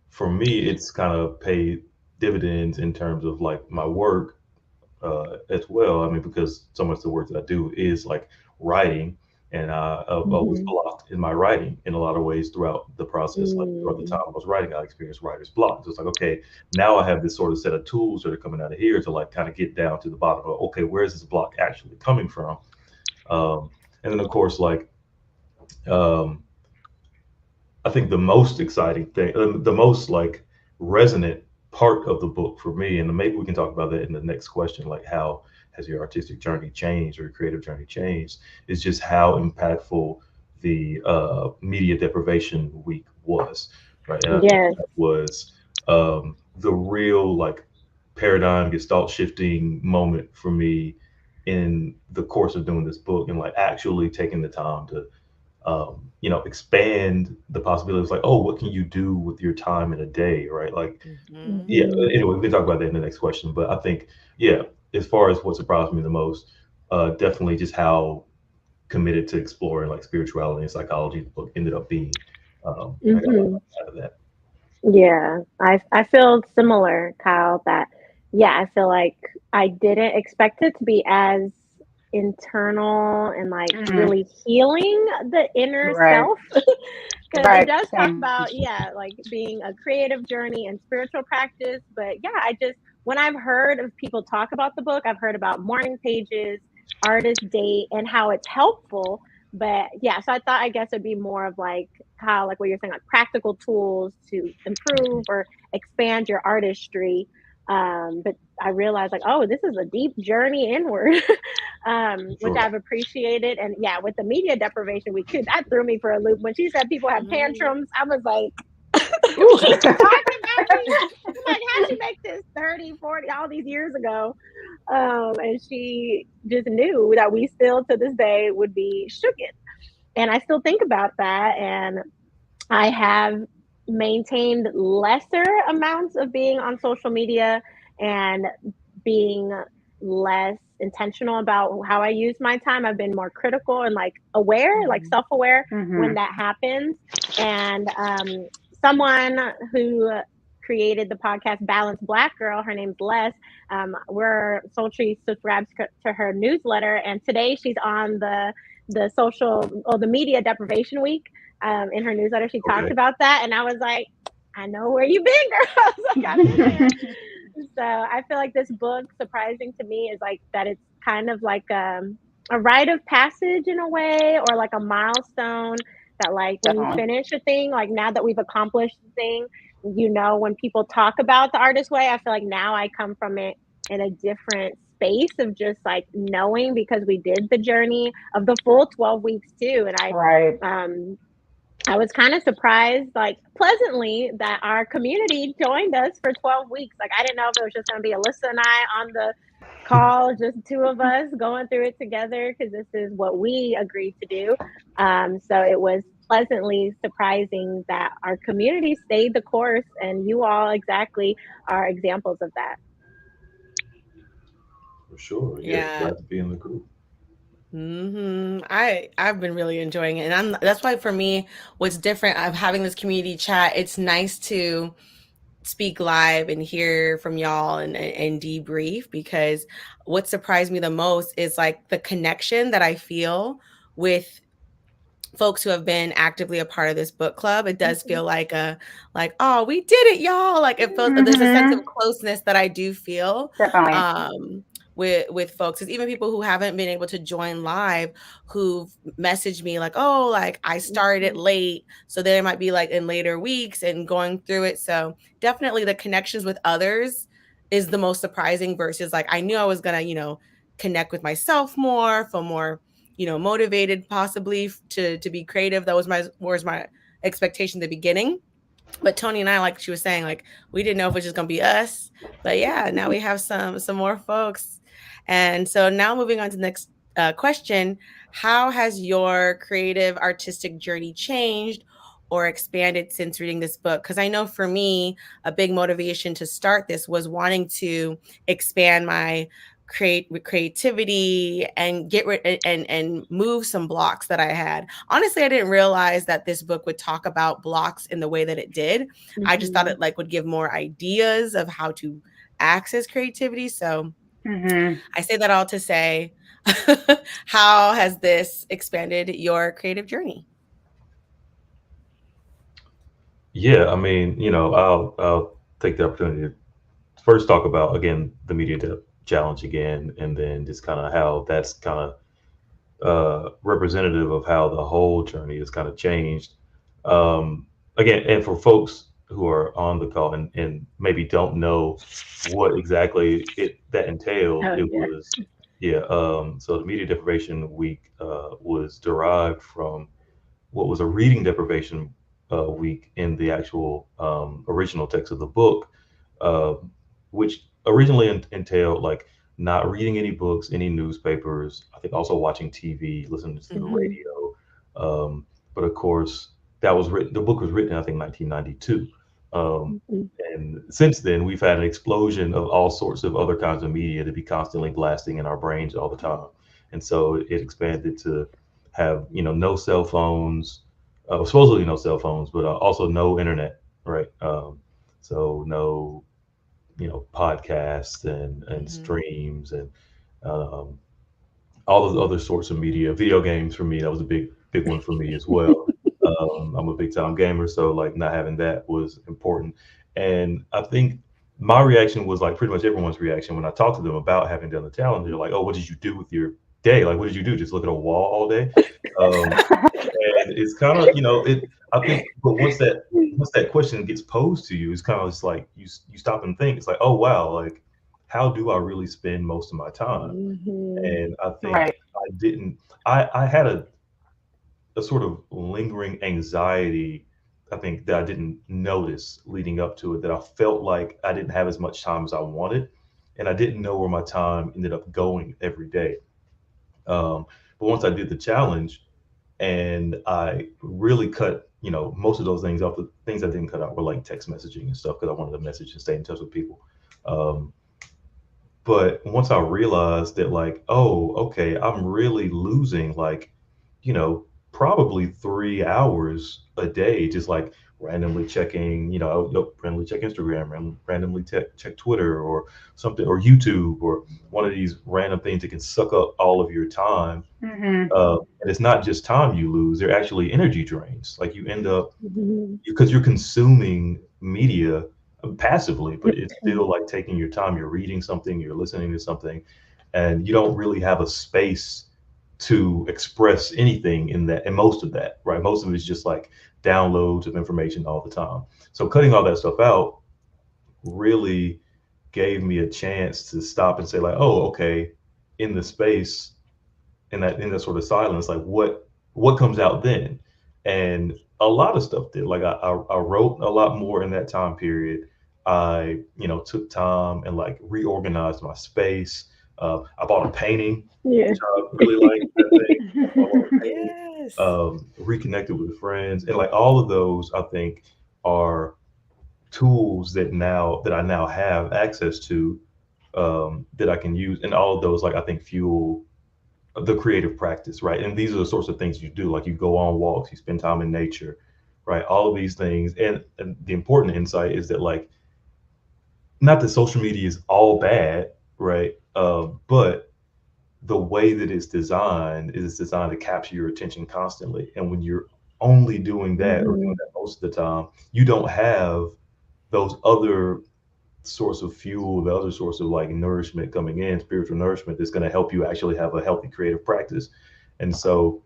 for me it's kind of paid dividends in terms of like my work as well. I mean, because so much of the work that I do is like writing, and I was blocked in my writing in a lot of ways throughout the process. Like throughout the time I was writing, I experienced writer's block. So it's like, okay, now I have this sort of set of tools that are coming out of here to like kind of get down to the bottom of, okay, where is this block actually coming from? And then of course, like I think the most exciting thing, the most like resonant part of the book for me, and maybe we can talk about that in the next question, like how has your artistic journey changed or your creative journey changed, is just how impactful the media deprivation week was, right? And I think that was the real like paradigm gestalt shifting moment for me in the course of doing this book, and like actually taking the time to expand the possibilities, like, oh, what can you do with your time in a day, right? Like, yeah, anyway, we can talk about that in the next question. But I think, yeah, as far as what surprised me the most, definitely just how committed to exploring like spirituality and psychology the book ended up being. I got a lot out of that. Yeah, I feel similar, Kyle, that I feel like I didn't expect it to be as internal and like really healing the inner self, because it does talk about like being a creative journey and spiritual practice. But I just, when I've heard of people talk about the book, I've heard about morning pages, artist date and how it's helpful. But yeah, so I thought, I guess it'd be more of like how, like what you're saying, like practical tools to improve or expand your artistry. But I realized like, oh, this is a deep journey inward, which Sure. I've appreciated. And yeah, with the media deprivation week too, that threw me for a loop. When she said people have Mhm. tantrums, I was like, Ooh. she's talking about me. I'm like, how'd she make this 30, 40, all these years ago? And she just knew that we still to this day would be shooketh. And I still think about that. And I have maintained lesser amounts of being on social media and being less intentional about how I use my time. I've been more critical and like aware, like Mhm. self aware when Mhm. that happens. And someone who created the podcast Balanced Black Girl, her name's Les. We're Soultry subscribes to her newsletter, and today she's on the social or the media deprivation week. In her newsletter, she talked Okay. about that, and I was like, I know where you've been, girl. I was like, I've been there. So I feel like this book, surprising to me, is like that it's kind of like a rite of passage in a way, or like a milestone that, like, when you Definitely. finish a thing, like now that we've accomplished the thing, when people talk about the artist way, I feel like now I come from it in a different space of just like knowing, because we did the journey of the full 12 weeks too. And Right. um I was kind of surprised, like pleasantly, that our community joined us for 12 weeks. Like, I didn't know if it was just going to be Alyssa and I on the call, just two of us going through it together, because this is what we agreed to do. So it was pleasantly surprising that our community stayed the course, and you all exactly are examples of that. For sure. Yeah. Yeah. Glad to be in the group. I've been really enjoying it, and that's why for me, what's different of having this community chat. It's nice to speak live and hear from y'all and debrief, because what surprised me the most is like the connection that I feel with folks who have been actively a part of this book club. It does Mhm. feel like oh, we did it, y'all. Like it feels, there's a sense of Mhm. closeness that I do feel Definitely. with folks. It's even people who haven't been able to join live, who've messaged me like, oh, like I started it Mhm. late, so there might be like in later weeks and going through it. So definitely the connections with others is the most surprising, versus like I knew I was gonna, connect with myself more, feel more, motivated possibly to be creative. That was my expectation at the beginning. But Tony and I, like she was saying, like we didn't know if it was just gonna be us. But yeah, now we have some more folks. And so now moving on to the next question: how has your creative artistic journey changed or expanded since reading this book? Because I know for me, a big motivation to start this was wanting to expand my creativity and get rid and move some blocks that I had. Honestly, I didn't realize that this book would talk about blocks in the way that it did. I just thought Mhm. it like would give more ideas of how to access creativity. So Mhm. I say that all to say, how has this expanded your creative journey? Yeah. I mean, I'll take the opportunity to first talk about again the media challenge again, and then just kind of how that's kind of representative of how the whole journey has kind of changed. Again, and for folks who are on the call and maybe don't know what exactly it that entailed, Oh it yeah. was yeah. So the media deprivation week was derived from what was a reading deprivation week in the actual original text of the book, uh, which originally entailed like not reading any books, any newspapers. I think also watching TV, listening to the Mhm. Mhm. radio. But of course, that was written. The book was written, I think, 1992. Um, Mhm. and since then, we've had an explosion of all sorts of other kinds of media to be constantly blasting in our brains all the time. And so it expanded to have no cell phones, supposedly no cell phones, but also no internet, right? So no podcasts and Mhm. streams and um, all those other sorts of media. Video games for me, that was a big one for me as well. I'm a big time gamer, so like not having that was important. And I think my reaction was like pretty much everyone's reaction when I talked to them about having done the challenge. They're like, "Oh, what did you do with your day? Like, what did you do? Just look at a wall all day? And it's kind of, I think, but once that question gets posed to you, it's kind of just like you stop and think. It's like, oh wow, like how do I really spend most of my time? Mhm. And I think Right. I didn't. I had a sort of lingering anxiety, I think, that I didn't notice leading up to it, that I felt like I didn't have as much time as I wanted, and I didn't know where my time ended up going every day. But once I did the challenge and I really cut, most of those things off, the things I didn't cut out were like text messaging and stuff because I wanted to message and stay in touch with people. Um, but once I realized that, like, oh, okay, I'm really losing, like, you know, probably 3 hours a day, just like randomly checking, randomly check Instagram, randomly check Twitter or something, or YouTube, or one of these random things that can suck up all of your time. Hmm. And it's not just time you lose; they're actually energy drains. Like, you end up, Mhm. because you're consuming media passively, but it's still like taking your time. You're reading something, you're listening to something, and you don't really have a space to express anything in that, and most of that, right? Most of it is just like downloads of information all the time. So cutting all that stuff out really gave me a chance to stop and say, like, oh, okay, in the space, in that sort of silence, like what comes out then? And a lot of stuff did. Like, I wrote a lot more in that time period. I, took time and like reorganized my space. I bought a painting, Yeah. which I really like that thing. I bought a painting, Yes. reconnected with friends, and like all of those, I think, are tools that I now have access to, that I can use, and all of those, like, I think, fuel the creative practice, right? And these are the sorts of things you do. Like, you go on walks, you spend time in nature, right? All of these things. And the important insight is that, like, not that social media is all bad, right? But the way that it's designed is it's designed to capture your attention constantly. And when you're only doing that, or doing Mhm. that most of the time, you don't have those other source of fuel, the other source of like nourishment coming in, spiritual nourishment, that's going to help you actually have a healthy creative practice. And so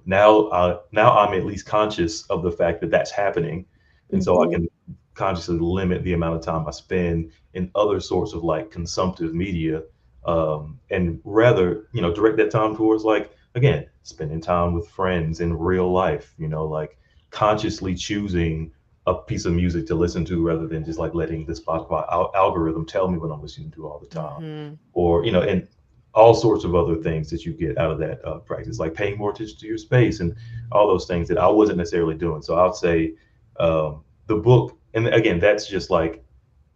now I'm at least conscious of the fact that that's happening, and so I Mhm. can consciously limit the amount of time I spend in other sorts of like consumptive media, and rather, direct that time towards, like, again, spending time with friends in real life. Like, consciously choosing a piece of music to listen to rather than just like letting the Spotify algorithm tell me what I'm listening to all the time, Mm-hmm. or and all sorts of other things that you get out of that practice, like paying more attention to your space and all those things that I wasn't necessarily doing. So I'd say, the book, and again, that's just like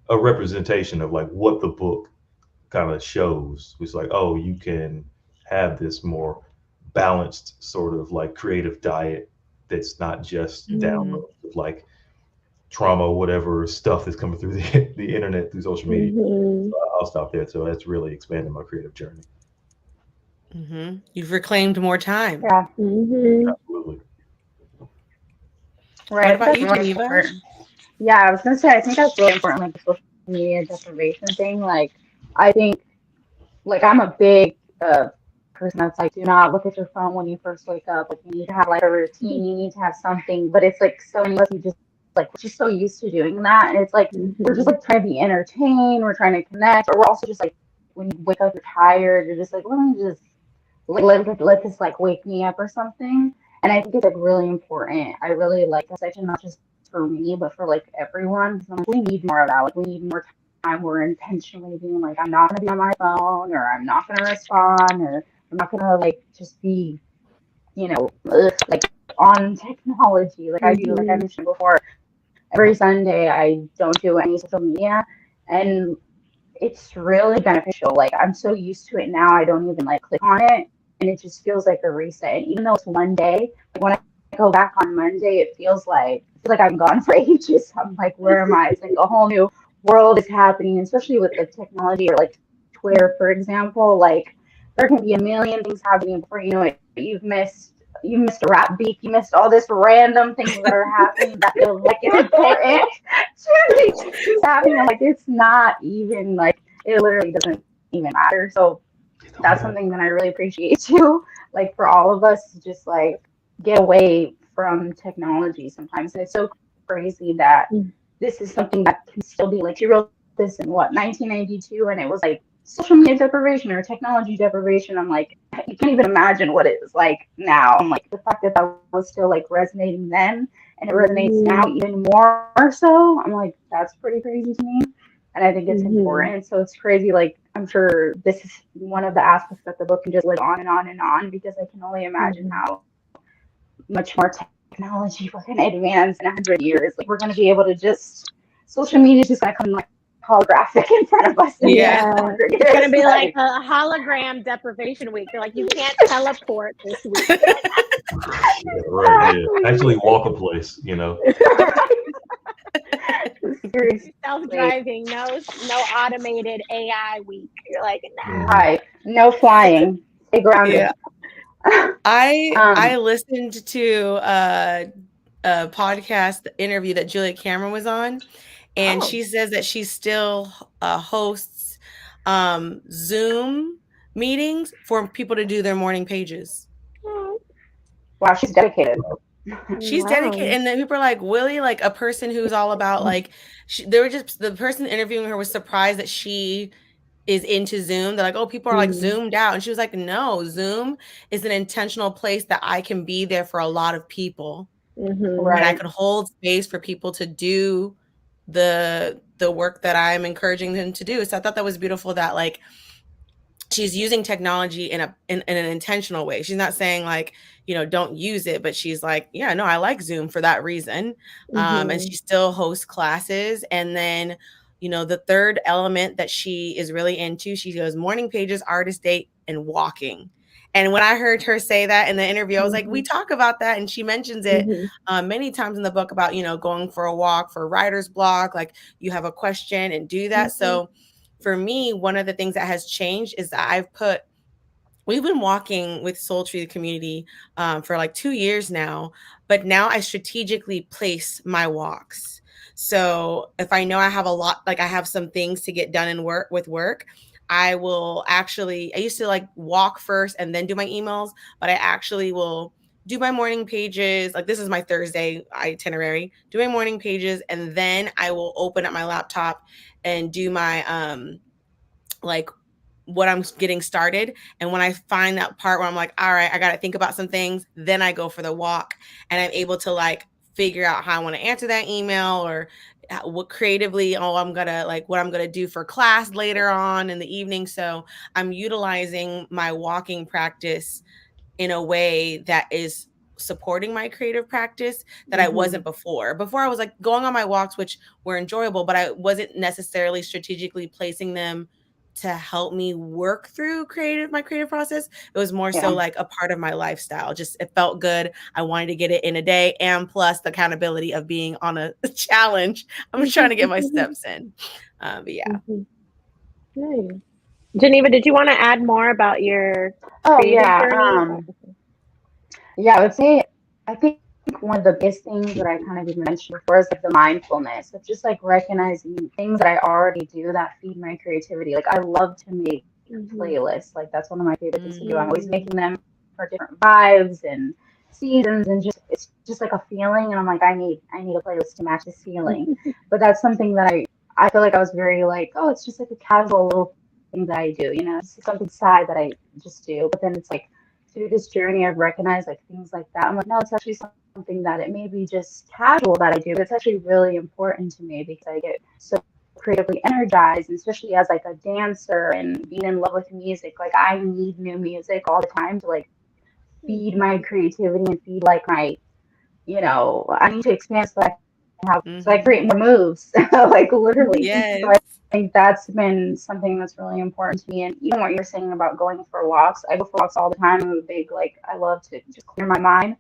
a representation of like what the book kind of shows. It's like, oh, you can have this more balanced sort of like creative diet that's not just Mm-hmm. downloads of like trauma, whatever stuff that's coming through the internet, through social media. Mhm. So I'll stop there. So that's really expanded my creative journey. Mm-hmm. You've reclaimed more time. Yeah, Mhm. Absolutely. right. What I think about that's you, really Geneva? important. Yeah, I was gonna say I think that's really important, like the social media deprivation thing. Like, I think, like, I'm a big person that's like, do not look at your phone when you first wake up. Like, you need to have like a routine, you need to have something. But it's like so many of us, you just like, we're just so used to doing that, and it's like we're just Mhm. like trying to be entertained, we're trying to connect, or we're also just like, when you wake up, you're tired, you're just like, let me just like let this like wake me up or something. And I think it's like really important. I really like this section, not just for me, but for like everyone. So, like, we need more of that. Like, we need more time. We're intentionally being like, I'm not gonna be on my phone, or I'm not gonna respond, or I'm not gonna like just be, like on technology. Like I do, like I Mhm. mentioned before, every Sunday I don't do any social media, and it's really beneficial. Like, I'm so used to it now, I don't even like click on it, and it just feels like a reset. And even though it's one day, like when I go back on Monday, it feels like I'm gone for ages. I'm like, where am I? It's like a whole new world is happening, especially with like technology or like Twitter, for example. Like, there can be a million things happening before you know it. You missed a rap beat. You missed all this random things that are happening that feel like it's important to be happening. I'm like, it's not even like, it literally doesn't even matter. So that's something that I really appreciate too. Like for all of us to just like get away from technology sometimes. And it's so crazy that this is something that can still be like, she wrote this in what, 1992, and it was like social media deprivation or technology deprivation. I'm like, you can't even imagine what it is like now. I'm like, the fact that that was still like resonating then and it resonates now even more so. I'm like, that's pretty crazy to me. And I think it's important. So it's crazy. Like, I'm sure this is one of the aspects that the book can just live on and on and on, because I can only imagine how much more technology we're going to advance in 100 years. Like, we're going to be able to just, social media is just going to come like holographic in front of us. Yeah. It's going to be like a hologram deprivation week. They're like, you can't teleport this week. Yeah, right. Yeah. Actually walk a place, you know. Self-driving, no automated AI week. You're like, nah. Right. No flying. Stay grounded. Yeah. I listened to a podcast interview that Julia Cameron was on, and she says that she still hosts Zoom meetings for people to do their morning pages. Wow, she's dedicated. She's dedicated, and then people are like, Willie, like a person who's all about like, the person interviewing her was surprised that she is into Zoom. They're like, oh, people are like zoomed out, and she was like, no, Zoom is an intentional place that I can be there for a lot of people, Right. and I can hold space for people to do the work that I'm encouraging them to do. So I thought that was beautiful that like she's using technology in an intentional way. She's not saying like, don't use it, but she's like, yeah, no, I like Zoom for that reason. And she still hosts classes. And then, the third element that she is really into, she goes morning pages, artist date, and walking. And when I heard her say that in the interview, I was like, we talk about that. And she mentions it many times in the book about, going for a walk for writer's block, like you have a question and do that. So for me, one of the things that has changed is that we've been walking with Soultry, the community, for like 2 years now, but now I strategically place my walks. So if I know I have a lot, like I have some things to get done with work, I used to like walk first and then do my emails, but I actually will do my morning pages. Like this is my Thursday itinerary, do my morning pages, and then I will open up my laptop and do my, like what I'm getting started. And when I find that part where I'm like, all right, I got to think about some things, then I go for the walk and I'm able to like figure out how I want to answer that email or what creatively, what I'm going to do for class later on in the evening. So I'm utilizing my walking practice in a way that is supporting my creative practice that I wasn't before. Before I was like going on my walks, which were enjoyable, but I wasn't necessarily strategically placing them to help me work through my creative process. It was more so like a part of my lifestyle. Just, it felt good. I wanted to get it in a day. And plus the accountability of being on a challenge. I'm trying to get my steps in. But yeah. Nice. Geneva, did you want to add more about your journey? I would say, I think one of the biggest things that I kind of even mentioned before is like the mindfulness of just like recognizing things that I already do that feed my creativity. Like I love to make playlists. Like that's one of my favorite things to do. I'm always making them for different vibes and seasons, and it's just like a feeling. And I'm like, I need a playlist to match this feeling. But that's something that I feel like I was very like, oh, it's just like a casual little thing that I do, it's something side that I just do. But then it's like through this journey, I've recognized like things like that. I'm like, no, it's actually something that it may be just casual that I do, but it's actually really important to me because I get so creatively energized, and especially as like a dancer and being in love with music. Like I need new music all the time to like feed my creativity and feed like my, I need to expand so so I create more moves, like literally. Yes. So I think that's been something that's really important to me. And even what you're saying about going for walks, I go for walks all the time. I'm a big, like, I love to just clear my mind.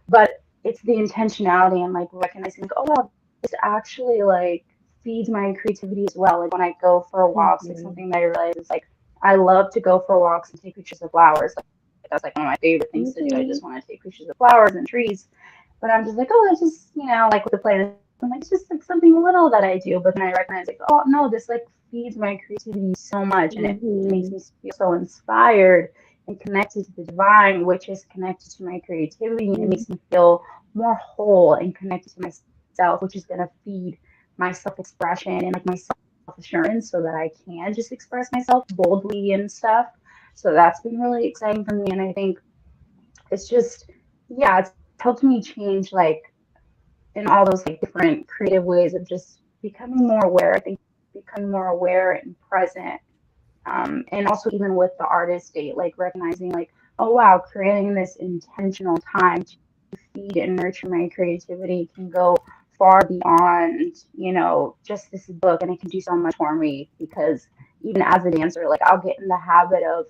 But it's the intentionality and like recognizing, like, oh, wow, this actually like feeds my creativity as well. Like when I go for walks, it's something that I realize is like, I love to go for walks and take pictures of flowers. Like, that's like one of my favorite things to do. I just want to take pictures of flowers and trees. But I'm just like, oh, I just, like with the playlist I'm like, it's just like something little that I do. But then I recognize like, oh no, this like feeds my creativity so much, and it makes me feel so inspired and connected to the divine, which is connected to my creativity, and it makes me feel more whole and connected to myself, which is gonna feed my self-expression and like my self-assurance, so that I can just express myself boldly and stuff. So that's been really exciting for me, and I think it's just, yeah, it's helped me change like in all those like different creative ways of just becoming more aware. I think becoming more aware and present. And also even with the artist date, like recognizing like, oh wow, creating this intentional time to feed and nurture my creativity can go far beyond, you know, just this book, and it can do so much for me, because even as a dancer, like I'll get in the habit of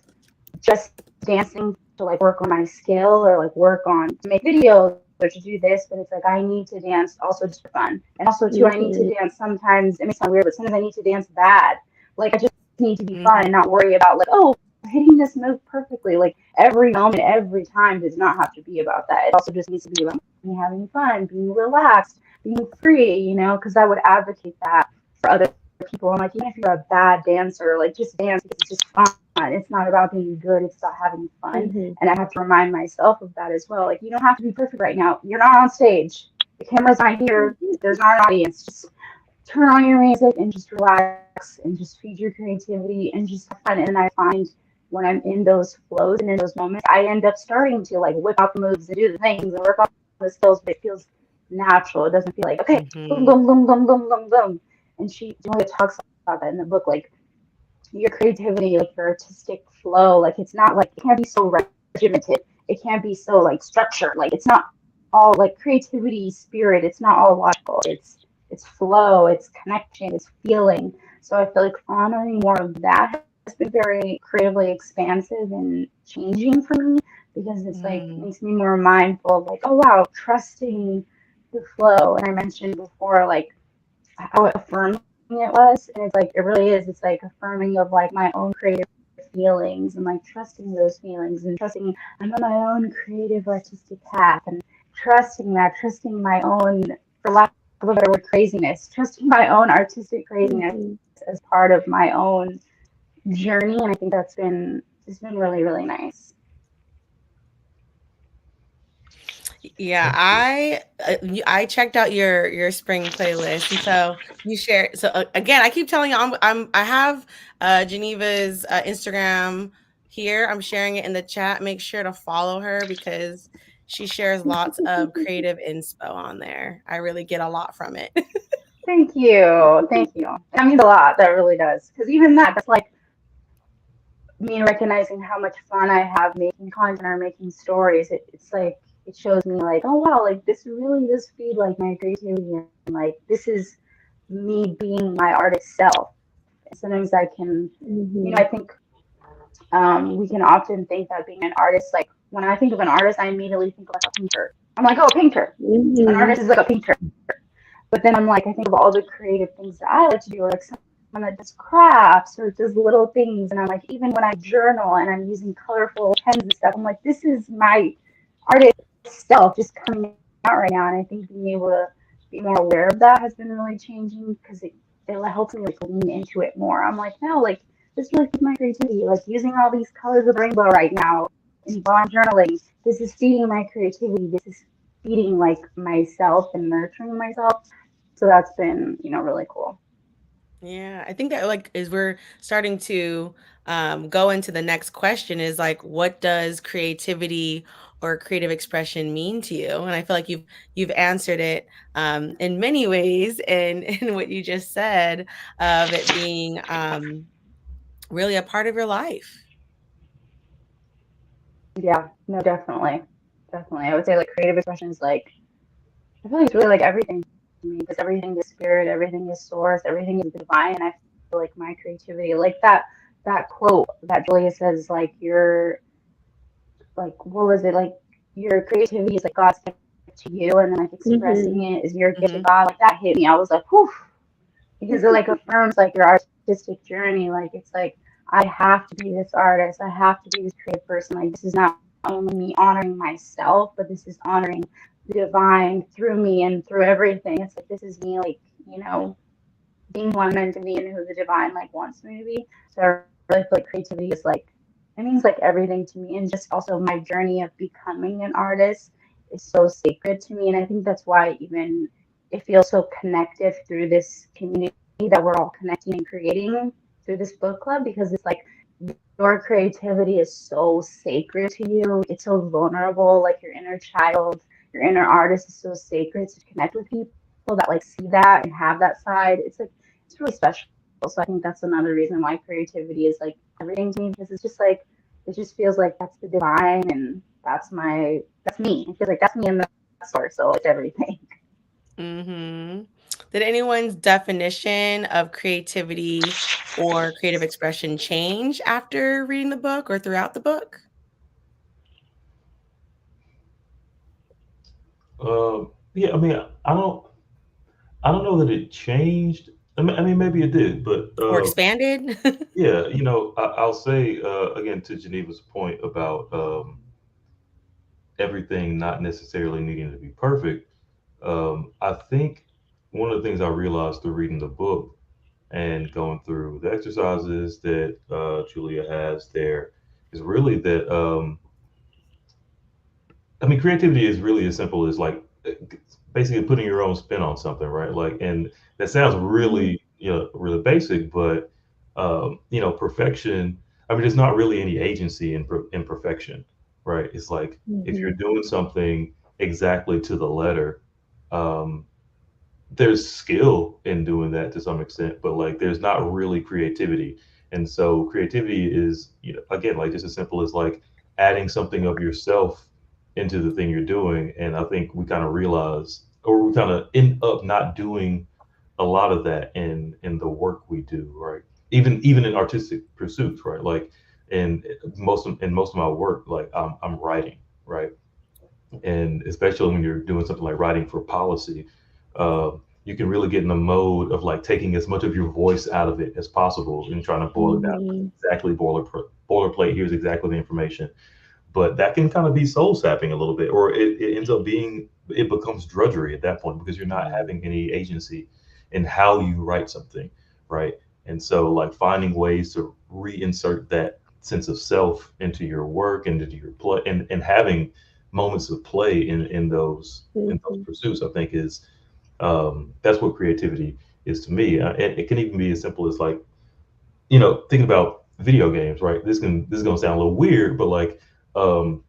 just dancing to like work on my skill, or like work on to make videos or to do this, but it's like I need to dance also just for fun. And also too, I need to dance sometimes, it may sound weird, but sometimes I need to dance bad. Like I just need to be fun and not worry about like, oh, hitting this move perfectly. Like every moment, every time does not have to be about that. It also just needs to be about me having fun, being relaxed, being free, you know, because I would advocate that for other people. I'm like, even if you're a bad dancer, like just dance because it's just fun. It's not about being good, it's about having fun. And I have to remind myself of that as well. Like, you don't have to be perfect right now. You're not on stage. The camera's not here. There's not an audience. Just turn on your music and just relax and just feed your creativity and just have fun. And I find when I'm in those flows and in those moments, I end up starting to like whip out the moves and do the things and work on the skills, but it feels natural. It doesn't feel like, okay, boom, boom, boom, boom, boom, boom, boom. And she talks about that in the book, like your creativity, like your artistic flow, like it's not like, it can't be so regimented. It can't be so like structured. Like it's not all like creativity, spirit. It's not all logical. It's flow, it's connection, it's feeling. So I feel like honoring more of that has been very creatively expansive and changing for me, because it's like makes me more mindful of like, oh wow, trusting the flow. And I mentioned before like how affirming it was, and it's like it really is. It's like affirming of like my own creative feelings, and like trusting those feelings, and trusting I'm on my own creative artistic path, and trusting that, trusting my own, for lack of a better word, craziness, trusting my own artistic craziness as part of my own journey. And I think it's been really, really nice. Yeah, I checked out your spring playlist, and so you share. So again, I keep telling you, I have Geneva's Instagram here. I'm sharing it in the chat. Make sure to follow her because she shares lots of creative inspo on there. I really get a lot from it. Thank you, thank you. That means a lot. That really does, because even that's like me recognizing how much fun I have making content or making stories. It's like it shows me like, oh wow, like this really does feed like my creativity, and like this is me being my artist self. And sometimes I can, you know, I think we can often think that being an artist, like when I think of an artist, I immediately think of like a painter. I'm like, oh, a painter. An artist is like a painter. But then I'm like, I think of all the creative things that I like to do, like someone that does crafts or does little things. And I'm like, even when I journal and I'm using colorful pens and stuff, I'm like, this is my artist self just coming out right now. And I think being able to be more aware of that has been really changing, because it helps me like lean into it more. I'm like, no, like this really feeds my creativity. Like using all these colors of the rainbow right now, and while I'm journaling, this is feeding my creativity. This is feeding like myself and nurturing myself. So that's been, you know, really cool. Yeah, I think that like is we're starting to go into the next question is like, what does creativity or creative expression mean to you? And I feel like you've answered it in many ways, and in what you just said of it being really a part of your life. Yeah, no, definitely. Definitely. I would say like creative expression is like, I feel like it's really like everything to me, because everything is spirit, everything is source, everything is divine. And I feel like my creativity, like that quote that Julia says, like your, like what was it, like your creativity is like God's gift to you, and then like expressing it is your gift to God. Like that hit me. I was like, whew, because it like affirms like your artistic journey. Like it's like I have to be this artist, I have to be this creative person. Like this is not only me honoring myself, but this is honoring the divine through me and through everything. It's like this is me, like, you know, being who I'm meant to be and who the divine like wants me to be. So I really feel like creativity is like, it means like everything to me, and just also my journey of becoming an artist is so sacred to me, and I think that's why even it feels so connected through this community that we're all connecting and creating through this book club, because it's like your creativity is so sacred to you. It's so vulnerable, like your inner child, your inner artist is so sacred to connect with people that like see that and have that side. It's like it's really special. So I think that's another reason why creativity is like everything to me, because it's just like it just feels like that's the divine and that's me. It feels like that's me in the source, so it's everything. Mm-hmm. Did anyone's definition of creativity or creative expression change after reading the book or throughout the book? Yeah, I mean, I don't know that it changed. I mean, maybe it did, but Or expanded? yeah, you know, I'll say again to Geneva's point about everything not necessarily needing to be perfect. I think one of the things I realized through reading the book and going through the exercises that Julia has there is really that I mean, creativity is really as simple as like basically putting your own spin on something, right? Like, and that sounds Mhm. really, you know, really basic, but you know, perfection. I mean, there's not really any agency in imperfection, right? It's like if you're Mhm. doing something exactly to the letter, um, there's skill in doing that to some extent, but like there's not really creativity. And so creativity is, you know, again, like just as simple as like adding something of yourself into the thing you're doing. And I think we kind of realize, or we kind of end up not doing a lot of that in the work we do, right? Even in artistic pursuits, right? Like in most of my work, like I'm writing, right? And especially when you're doing something like writing for policy, uh, you can really get in the mode of like taking as much of your voice out of it as possible and trying to boil it down to Mhm. exactly boilerplate. Here's exactly the information, but that can kind of be soul sapping a little bit, or it ends up being it becomes drudgery at that point because you're not Mhm. having any agency in how you write something, right? And so like finding ways to reinsert that sense of self into your work and into your play and having moments of play in those Mhm. pursuits, I think is that's what creativity is to me. And it can even be as simple as like, you know, thinking about video games, right? This is gonna sound a little weird, but um,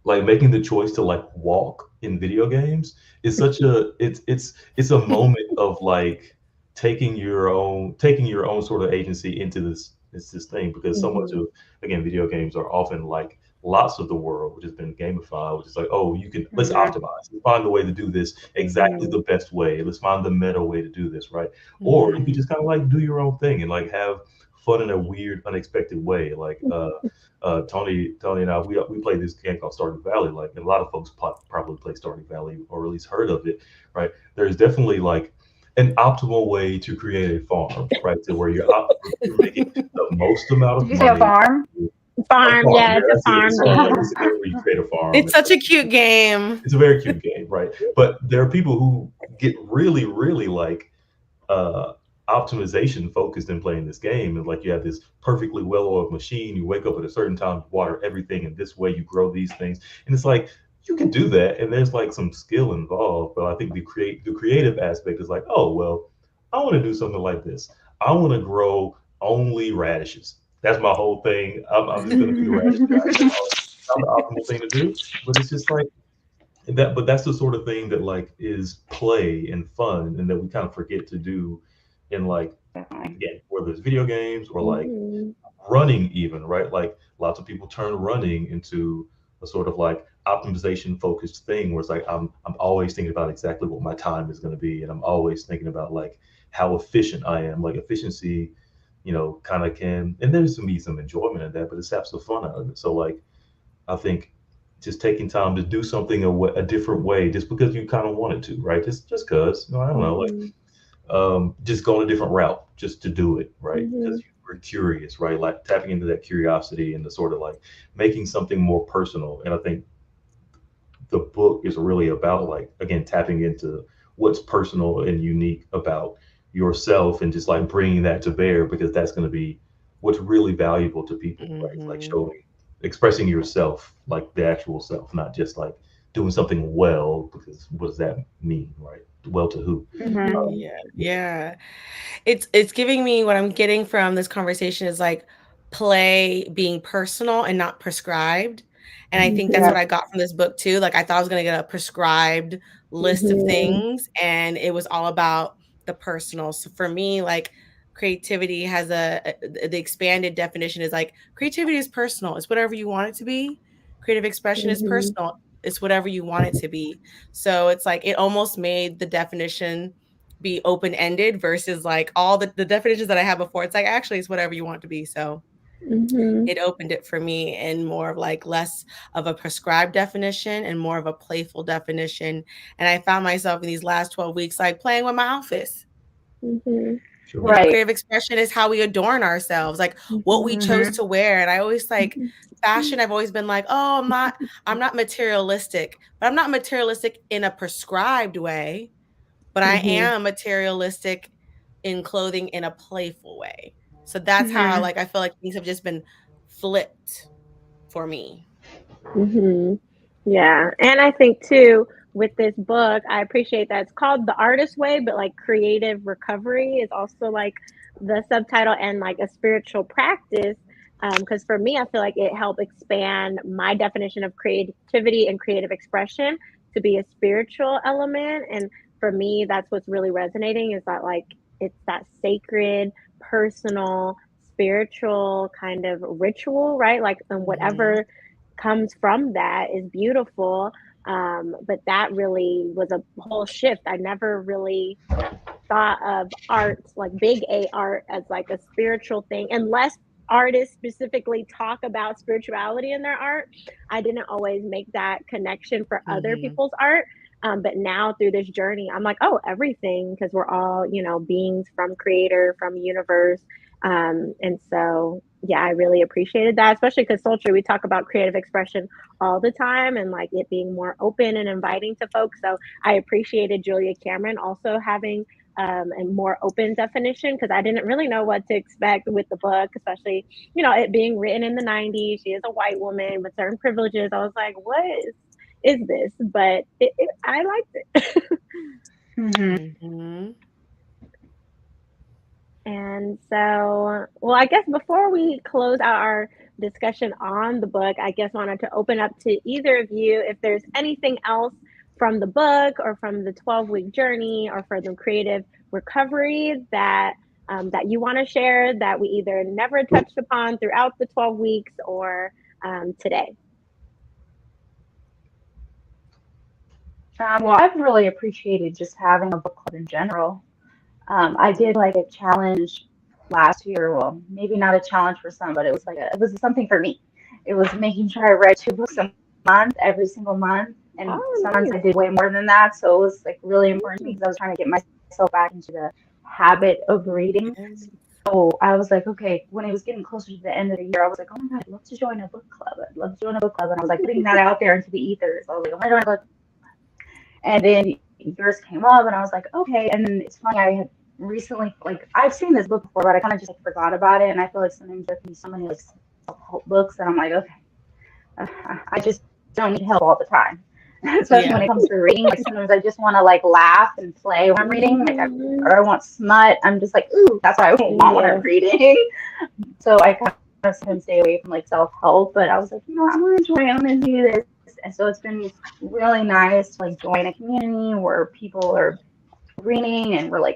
like making the choice to like walk in video games is such a it's a moment of like taking your own sort of agency into this thing because so much Mhm. of again video games are often like lots of the world which has been gamified, which is like, oh, you can let's Mm-hmm. optimize, let's find the way to do this exactly Mhm. the best way, let's find the meta way to do this, right? Or you could Mhm. just kind of like do your own thing and like have fun in a weird unexpected way, like Tony and I, we played this game called Stardew Valley. Like, and a lot of folks probably play Stardew Valley or at least heard of it, right? There's definitely like an optimal way to create a farm, right? To where you're making the most amount Did of you say a money. farm? A Farm, farm, yeah, yeah, it's a that's it. farm It's game. a game where you create a farm. It's such a cute game. It's a very cute game, right? But there are people who get really, really like uh, optimization focused in playing this game. And like you have this perfectly well oiled machine. You wake up at a certain time, water everything, and this way you grow these things. And it's like you can do that, and there's like some skill involved. But I think the creative aspect is like, oh well, I want to do something like this. I want to grow only radishes. That's my whole thing. I'm just gonna do the radish guy. You know, it's not the optimal thing to do, but it's just like but that's the sort of thing that like is play and fun and that we kind of forget to do in like Definitely. again whether it's video games or like Mhm. running even, right? Like lots of people turn running into a sort of like optimization focused thing where it's like I'm always thinking about exactly what my time is going to be and I'm always thinking about like how efficient I am. Like efficiency, you know, kind of can, and there's to me some enjoyment in that, but it saps the fun out of it. So like I think just taking time to do something a different way, just because you kind of wanted to, right? Just cause, no, I don't know, like Mhm. just going a different route, just to do it, right? Because Mhm. we're curious, right? Like tapping into that curiosity and the sort of like making something more personal. And I think the book is really about like again tapping into what's personal and unique about yourself and just like bringing that to bear because that's going to be what's really valuable to people, right? It's like Mm-hmm. showing expressing yourself, like the actual self, not just like doing something well, because what does that mean, right? Well to who? Mm-hmm. Mhm. Yeah, Yeah. yeah. It's giving me what I'm getting from this conversation is like play being personal and not prescribed. And I think that's Yeah. what Mhm. I got from this book too. Like I thought I was gonna get a prescribed list of Mhm. things, and it was all about the personal. So for me, like creativity has the expanded definition is like creativity is personal. It's whatever you want it to be. Creative expression is Mhm. personal. It's whatever you want it to be. So it's like it almost made the definition be open ended versus like all the definitions that I had before. It's like actually it's whatever you want it to be. So Mhm. it opened it for me in more of like less of a prescribed definition and more of a playful definition. And I found myself in these last 12 weeks like playing with my outfits. Mhm. You know, Sure. Right. creative expression is how we adorn ourselves, like what we Mhm. chose Mm-hmm. to wear. And I always like Mhm. fashion, I've always been like, oh, I'm not materialistic, but I'm not materialistic in a prescribed way, but I Mhm. am materialistic in clothing in a playful way. So that's how Mm-hmm. like I feel like things have just been flipped for me. Mhm. Yeah, and I think too with this book, I appreciate that it's called The Artist Way, but like creative recovery is also like the subtitle and like a spiritual practice. Because for me, I feel like it helped expand my definition of creativity and creative expression to be a spiritual element. And for me, that's what's really resonating is that like it's that sacred, personal, spiritual kind of ritual, right? Like, and Mhm. whatever comes from that is beautiful. But that really was a whole shift. I never really thought of art, like big A art, as like a spiritual thing, unless artists specifically talk about spirituality in their art. I didn't always make that connection for other Mhm. people's art. But now through this journey, I'm like, oh, everything, because we're all, beings from creator, from universe. And so, yeah, I really appreciated that, especially because Soultry, we talk about creative expression all the time and like it being more open and inviting to folks. So I appreciated Julia Cameron also having a more open definition because I didn't really know what to expect with the book, especially, it being written in the 90s. She is a white woman with certain privileges. I was like, what is this? But I liked it. Mm-hmm. Mhm. And so, well, I guess before we close out our discussion on the book, I guess wanted to open up to either of you if there's anything else from the book or from the 12-week journey or for the creative recovery that you want to share that we either never touched upon throughout the 12 weeks or today. Well, I've really appreciated just having a book club in general. I did like a challenge last year. Well, maybe not a challenge for some, but it was something for me. It was making sure I read 2 books a month, every single month, and Oh, sometimes I nice. did way more than that. So it was like really important to me Mm, because I was trying to get myself back into the habit of reading. Yes. So I was like, okay, when it was getting closer to the end of the year, I was like, oh my God, I'd love to join a book club. I'd love to join a book club. And I was like putting that out there into the ethers. I was like, oh my God. And then yours came up, and I was like, okay. And then it's funny, I had recently, like, I've seen this book before, but I kind of just like, forgot about it. And I feel like sometimes there can be so many like self-help books, and I'm like, okay, I just don't need help all the time. Especially when Yeah. it comes to reading, like sometimes I just want to like laugh and play when I'm reading, mhm. or I want smut. I'm just like, ooh, that's what I want when I'm Yes. reading. So I kind of sometimes stay away from like self-help, but I was like, I'm gonna join, I'm gonna do this. And so it's been really nice to like join a community where people are reading and we're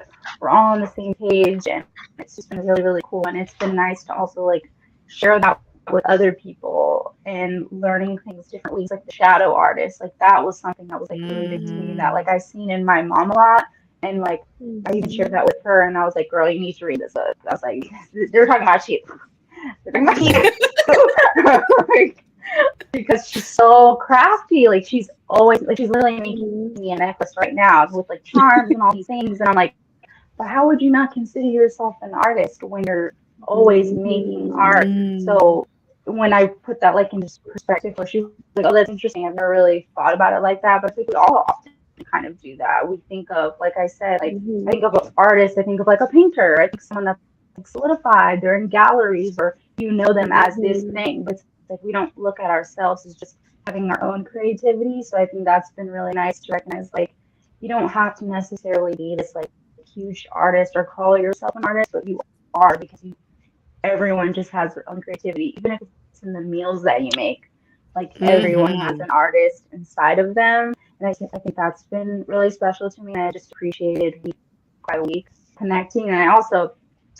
all on the same page, and it's just been really, really cool. And it's been nice to also like share that with other people and learning things differently. Like the shadow artist, like that was something that was like really big to me that Mhm. like I seen in my mom a lot. And like I even shared Mhm. that with her, and I was like, girl, you need to read this book. I was like, they're talking about you. They're talking about you. Like, because she's so crafty. Like she's always like she's literally making Mhm. me a necklace right now with like charms and all these things. And I'm like, but how would you not consider yourself an artist when you're always making art. Mm. So when I put that like into perspective, where she was like, "Oh, that's interesting. I've never really thought about it like that." But I think we all often kind of do that. We think of, like I said, like I Mhm. think of an artist. I think of like a painter. I think someone that's like solidified. They're in galleries, or you know them as this Mhm. thing. But it's like we don't look at ourselves as just having our own creativity. So I think that's been really nice to recognize, like, you don't have to necessarily be this like huge artist or call yourself an artist, but you are, because everyone just has their own creativity, even if it's in the meals that you make. Like everyone has an Mhm. artist inside of them, and I think that's been really special to me. And I just appreciated week by week connecting, and I also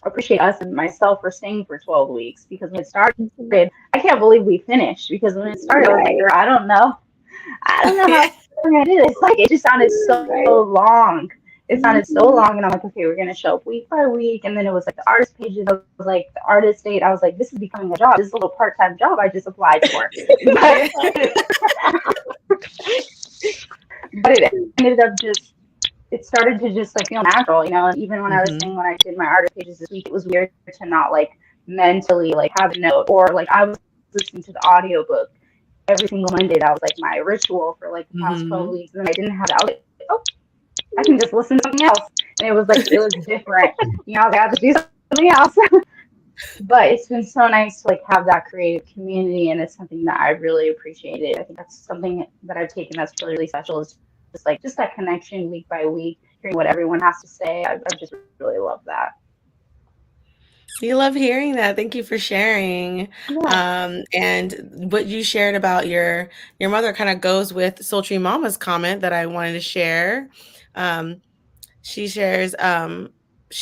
appreciate us and myself for staying for 12 weeks, because when it started, Mhm. I can't believe we finished, because when it started, I was like, girl, Right. I don't know how we're gonna do this. Like, it just sounded so Right. long. It sounded so Mhm. long, and I'm like, okay, we're gonna show up week by week, and then it was like the artist pages. I was like, the artist date. I was like, this is becoming a job. This is a little part-time job I just applied for, but Yeah. but it ended up just. It started to just like feel natural, you know. And even when I was saying, Mhm. when I did my artist pages this week, it was weird to not like mentally like have a note, or like I was listening to the audiobook every single Monday. That was like my ritual for like the past 12 Mhm. weeks. And then I didn't have that. I was like, oh, I can just listen to something else. And it was like, it was different. You know, I have to do something else. But it's been so nice to like have that creative community. And it's something that I really appreciated. I think that's something that I've taken that's really, really special, is just that connection week by week, hearing what everyone has to say. I just really love that. We love hearing that. Thank you for sharing. Yeah. And what you shared about your mother kind of goes with Sultry Mama's comment that I wanted to share. Um, she shares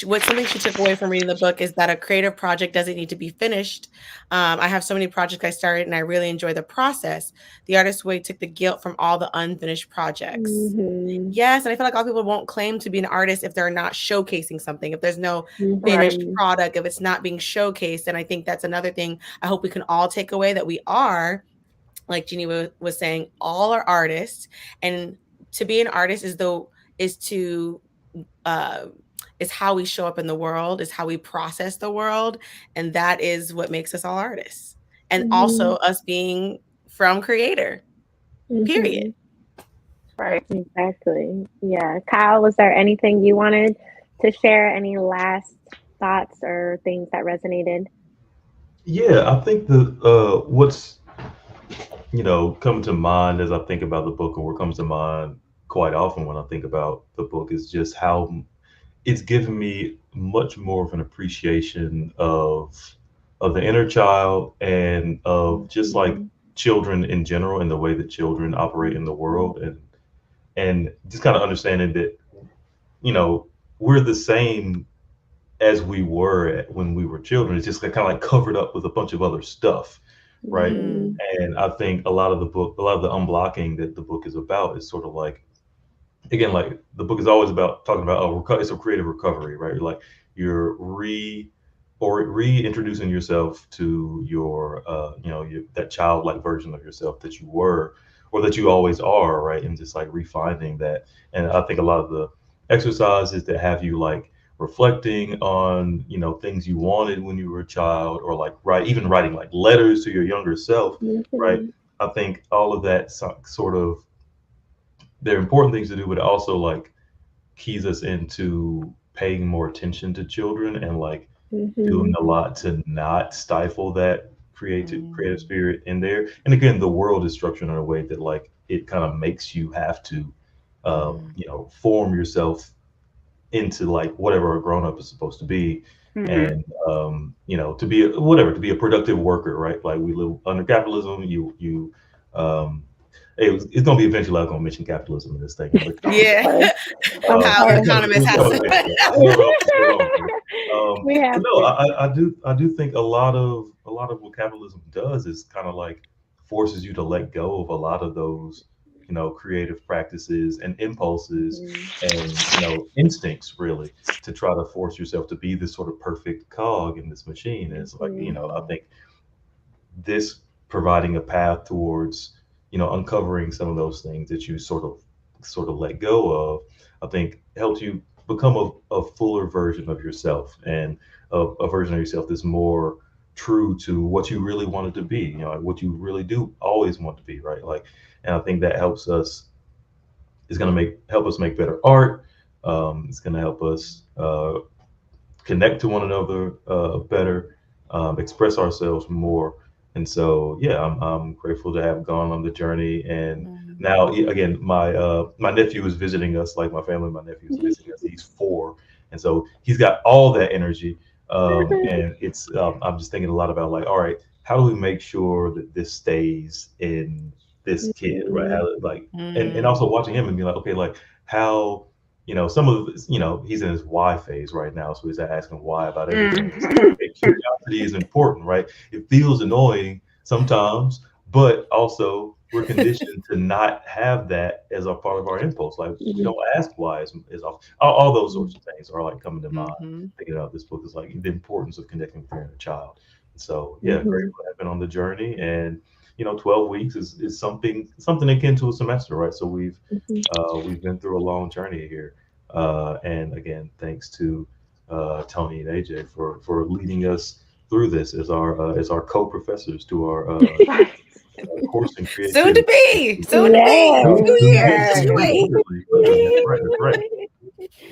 what something she took away from reading the book is that a creative project doesn't need to be finished. I have so many projects I started and I really enjoy the process. The artist's way took the guilt from all the unfinished projects. Mhm. Yes, and I feel like a lot of people won't claim to be an artist if they're not showcasing something, if there's no Right. finished Mhm. product, if it's not being showcased. And I think that's another thing I hope we can all take away, that we are, like Jeannie was saying, all are artists. And to be an artist is to uh, is how we show up in the world, is how we process the world, and that is what makes us all artists. And also Mhm. us being from creator. Period. Mhm. Right. Exactly. Yeah. Kyle, was there anything you wanted to share? Any last thoughts or things that resonated? Yeah, I think the what's coming to mind as I think about the book, and what comes to mind quite often when I think about the book, is just how it's given me much more of an appreciation of the inner child, and of just like Mhm. children in general, and the way that children operate in the world, and just kind of understanding that you know we're the same as we were when we were children. It's just kind of like covered up with a bunch of other stuff, right? Mhm. Mm, And I think a lot of the unblocking that the book is about is sort of like, again, like the book is always about talking about it's a creative recovery, right? Like you're reintroducing yourself to your that childlike version of yourself that you were, or that you always are, right? And just like refining that. And I think a lot of the exercises that have you like reflecting on things you wanted when you were a child, or like even writing like letters to your younger self, right? Mhm. I think all of that sort of, they're important things to do, but it also like keys us into paying more attention to children, and like doing Mhm. a lot to not stifle that creative mm, spirit in there. And again, the world is structured in a way that like it kind of makes you have to mm, form yourself into like whatever a grown up is supposed to be. Mm-hmm. And to be to be a productive worker, right? Like we live under capitalism. Um it's gonna be eventually, I'm gonna mention capitalism in this thing, in the Of yeah. conversation. course. Of Kyle's an course. economist, It's has coming to. eventually. Hold on to it. We But have no, to. I do think a lot of what capitalism does is kind of like forces you to let go of a lot of those, creative practices and impulses, Mhm. and instincts, really, to try to force yourself to be this sort of perfect cog in this machine. And it's like, Mhm. I think this providing a path towards uncovering some of those things that you sort of let go of, I think helps you become a fuller version of yourself, and a version of yourself that's more true to what you really wanted to be, like what you really do always want to be, right? Like, and I think that helps us, is going to help us make better art. It's going to help us connect to one another better, express ourselves more. And so, yeah, I'm grateful to have gone on the journey. And Mhm. now, again, my nephew is visiting us, like my family. My nephew is visiting us. He's 4, and so he's got all that energy. And it's I'm just thinking a lot about, like, all right, how do we make sure that this stays in this kid, right? Mhm. How, like, and Mm. also watching him and be like, okay, like how, some of he's in his why phase right now, so he's asking why about everything. It's like, okay, curiosity is important, right? It feels annoying sometimes, but also we're conditioned to not have that as a part of our impulse. Like, we don't ask why is all those sorts of things are like coming to mind. Mhm. Thinking about this book is like the importance of connecting with your inner child. And so, yeah, Mhm. grateful to have been on the journey. And 12 weeks is something akin to a semester, right? So Mhm. we've been through a long journey here. And again, thanks to Tony and AJ for leading us through this as our co-professors to our course in Soon to creativity. be, soon to be, Yes. Soon, 2 years. Just soon to be, wait. literally. That's right. That's right.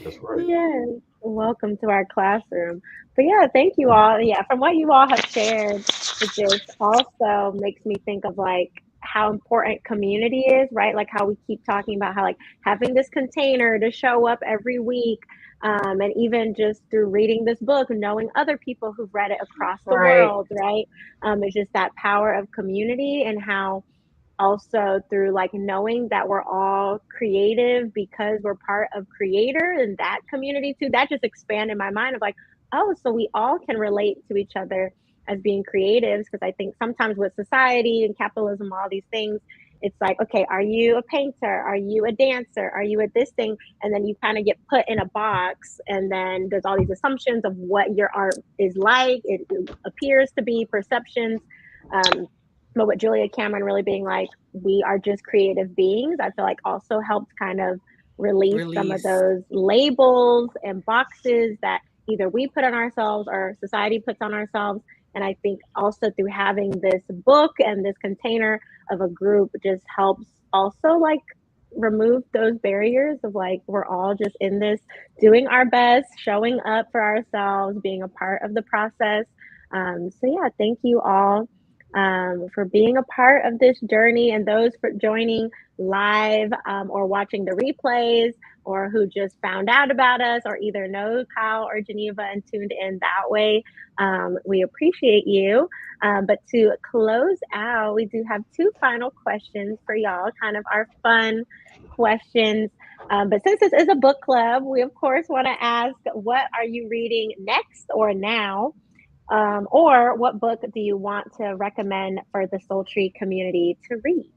That's right. Yes. Welcome to our classroom. But yeah, thank you all. Yeah, from what you all have shared, it just also makes me think of like how important community is, right? Like how we keep talking about how like having this container to show up every week. And even just through reading this book, knowing other people who've read it across the Right. world, right? It's just that power of community, and how also through like knowing that we're all creative because we're part of creator and that community too, that just expanded my mind of like, oh, so we all can relate to each other as being creatives. Because I think sometimes with society and capitalism, all these things, it's like, okay, are you a painter, are you a dancer, are you at this thing, and then you kind of get put in a box, and then there's all these assumptions of what your art is like, it appears to be perceptions. um, but with Julia Cameron really being like, we are just creative beings, I feel like also helped kind of release some of Release. those labels and boxes that either we put on ourselves or society puts on ourselves. And I think also through having this book and this container of a group just helps also like remove those barriers of like, we're all just in this doing our best, showing up for ourselves, being a part of the process. So yeah, thank you all for being a part of this journey, and those for joining live or watching the replays, or who just found out about us or either know Kyle or Geneva and tuned in that way. We appreciate you. But to close out, we do have two final questions for y'all, kind of our fun questions. But since this is a book club, we of course want to ask, what are you reading next or now? Or what book do you want to recommend for the Soultry community to read?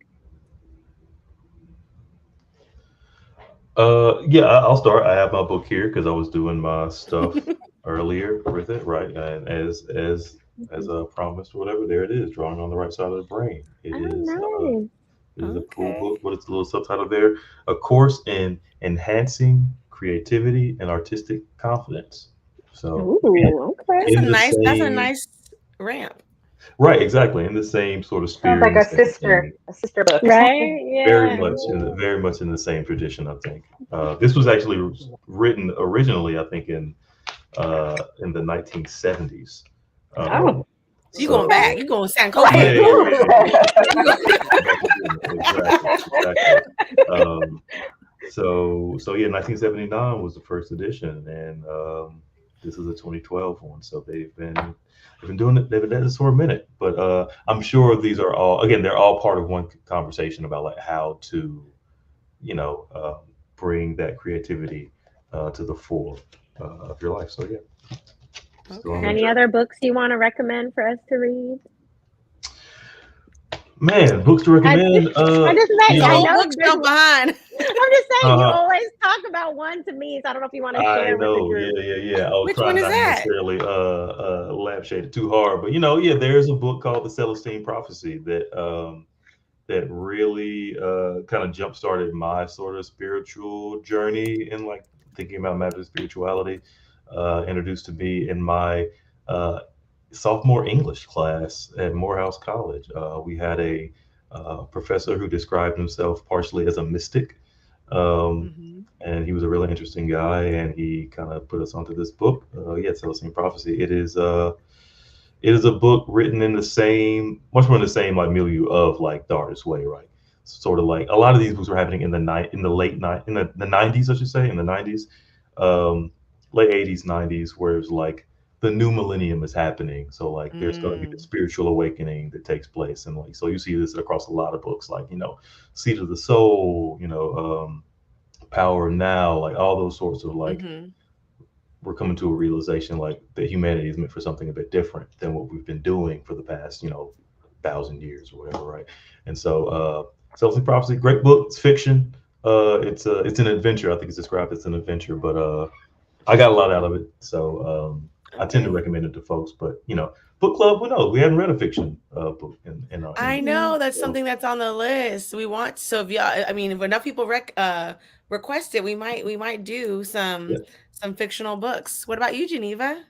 Yeah, I'll start. I have my book here because I was doing my stuff earlier with it, right? And as promised, whatever, there it is, drawing on the right side of the brain. Oh, nice. It is a cool Okay. book. What is the little subtitle there? A course in enhancing creativity and artistic confidence. So again, Ooh, okay. That's a in the nice. That's a same, nice ramp. right, exactly, in the same sort of Sounds spirit like and a sister book. Right? very Yeah. much very much in the same tradition, I think. This was actually written originally, I think, in the 1970s. Oh, Um, So you going so okay. back? You going yeah, Sankofa? Like, yeah, ooh. yeah, yeah, back to business. Exactly, exactly. Um, so yeah, 1979 was the first edition, and this is a 2012 one. So they've been doing it. They've been doing this for a minute, but I'm sure these are all, again, they're all part of one conversation about like how to, you know, bring that creativity to the fore of your life. So yeah, still on the Okay. Any journey. other books you want to recommend for us to read? Man, books to I just, recommend. I just His met you. I whole know there's. bookshelf behind. I'm just saying, you Uh, always talk about one to me, so I don't know if you want to I share with the know, group. yeah, yeah, yeah. I was Which one trying is not to that? necessarily lampshade it too hard, but yeah, there's a book called The Celestine Prophecy that really kind of jump started my sort of spiritual journey in like thinking about matters of spirituality, introduced to me in my uh, sophomore English class at Morehouse College. We had a professor who described himself partially as a mystic. Um, Mm-hmm. and he was a really interesting guy, and he kind of put us onto this book. Yeah, Celestine Prophecy. It is a book written in the same, much more in the same like milieu of like The Artist's Way, right? Sort of like a lot of these books were happening in the late night in the 90s, I should say, in the 90s, um, late 80s, 90s, where it was like the new millennium is happening. So like there's going to be the Mm. spiritual awakening that takes place, and like so you see this across a lot of books, like Seed of the Soul, Power Now, like all those sorts of like Mm-hmm. we're coming to a realization like that humanity is meant for something a bit different than what we've been doing for the past, 1,000 years or whatever, right? And so, Self Prophecy, great book. It's fiction. It's an adventure. I think it's described as an adventure, but I got a lot out of it. So I tend to Okay. recommend it to folks. But book club, we know we hadn't read a fiction book in I years. know that's So something that's on the list. We want so if y'all, I mean, if enough people request it, we might do yeah, some fictional books. What about you, Geneva?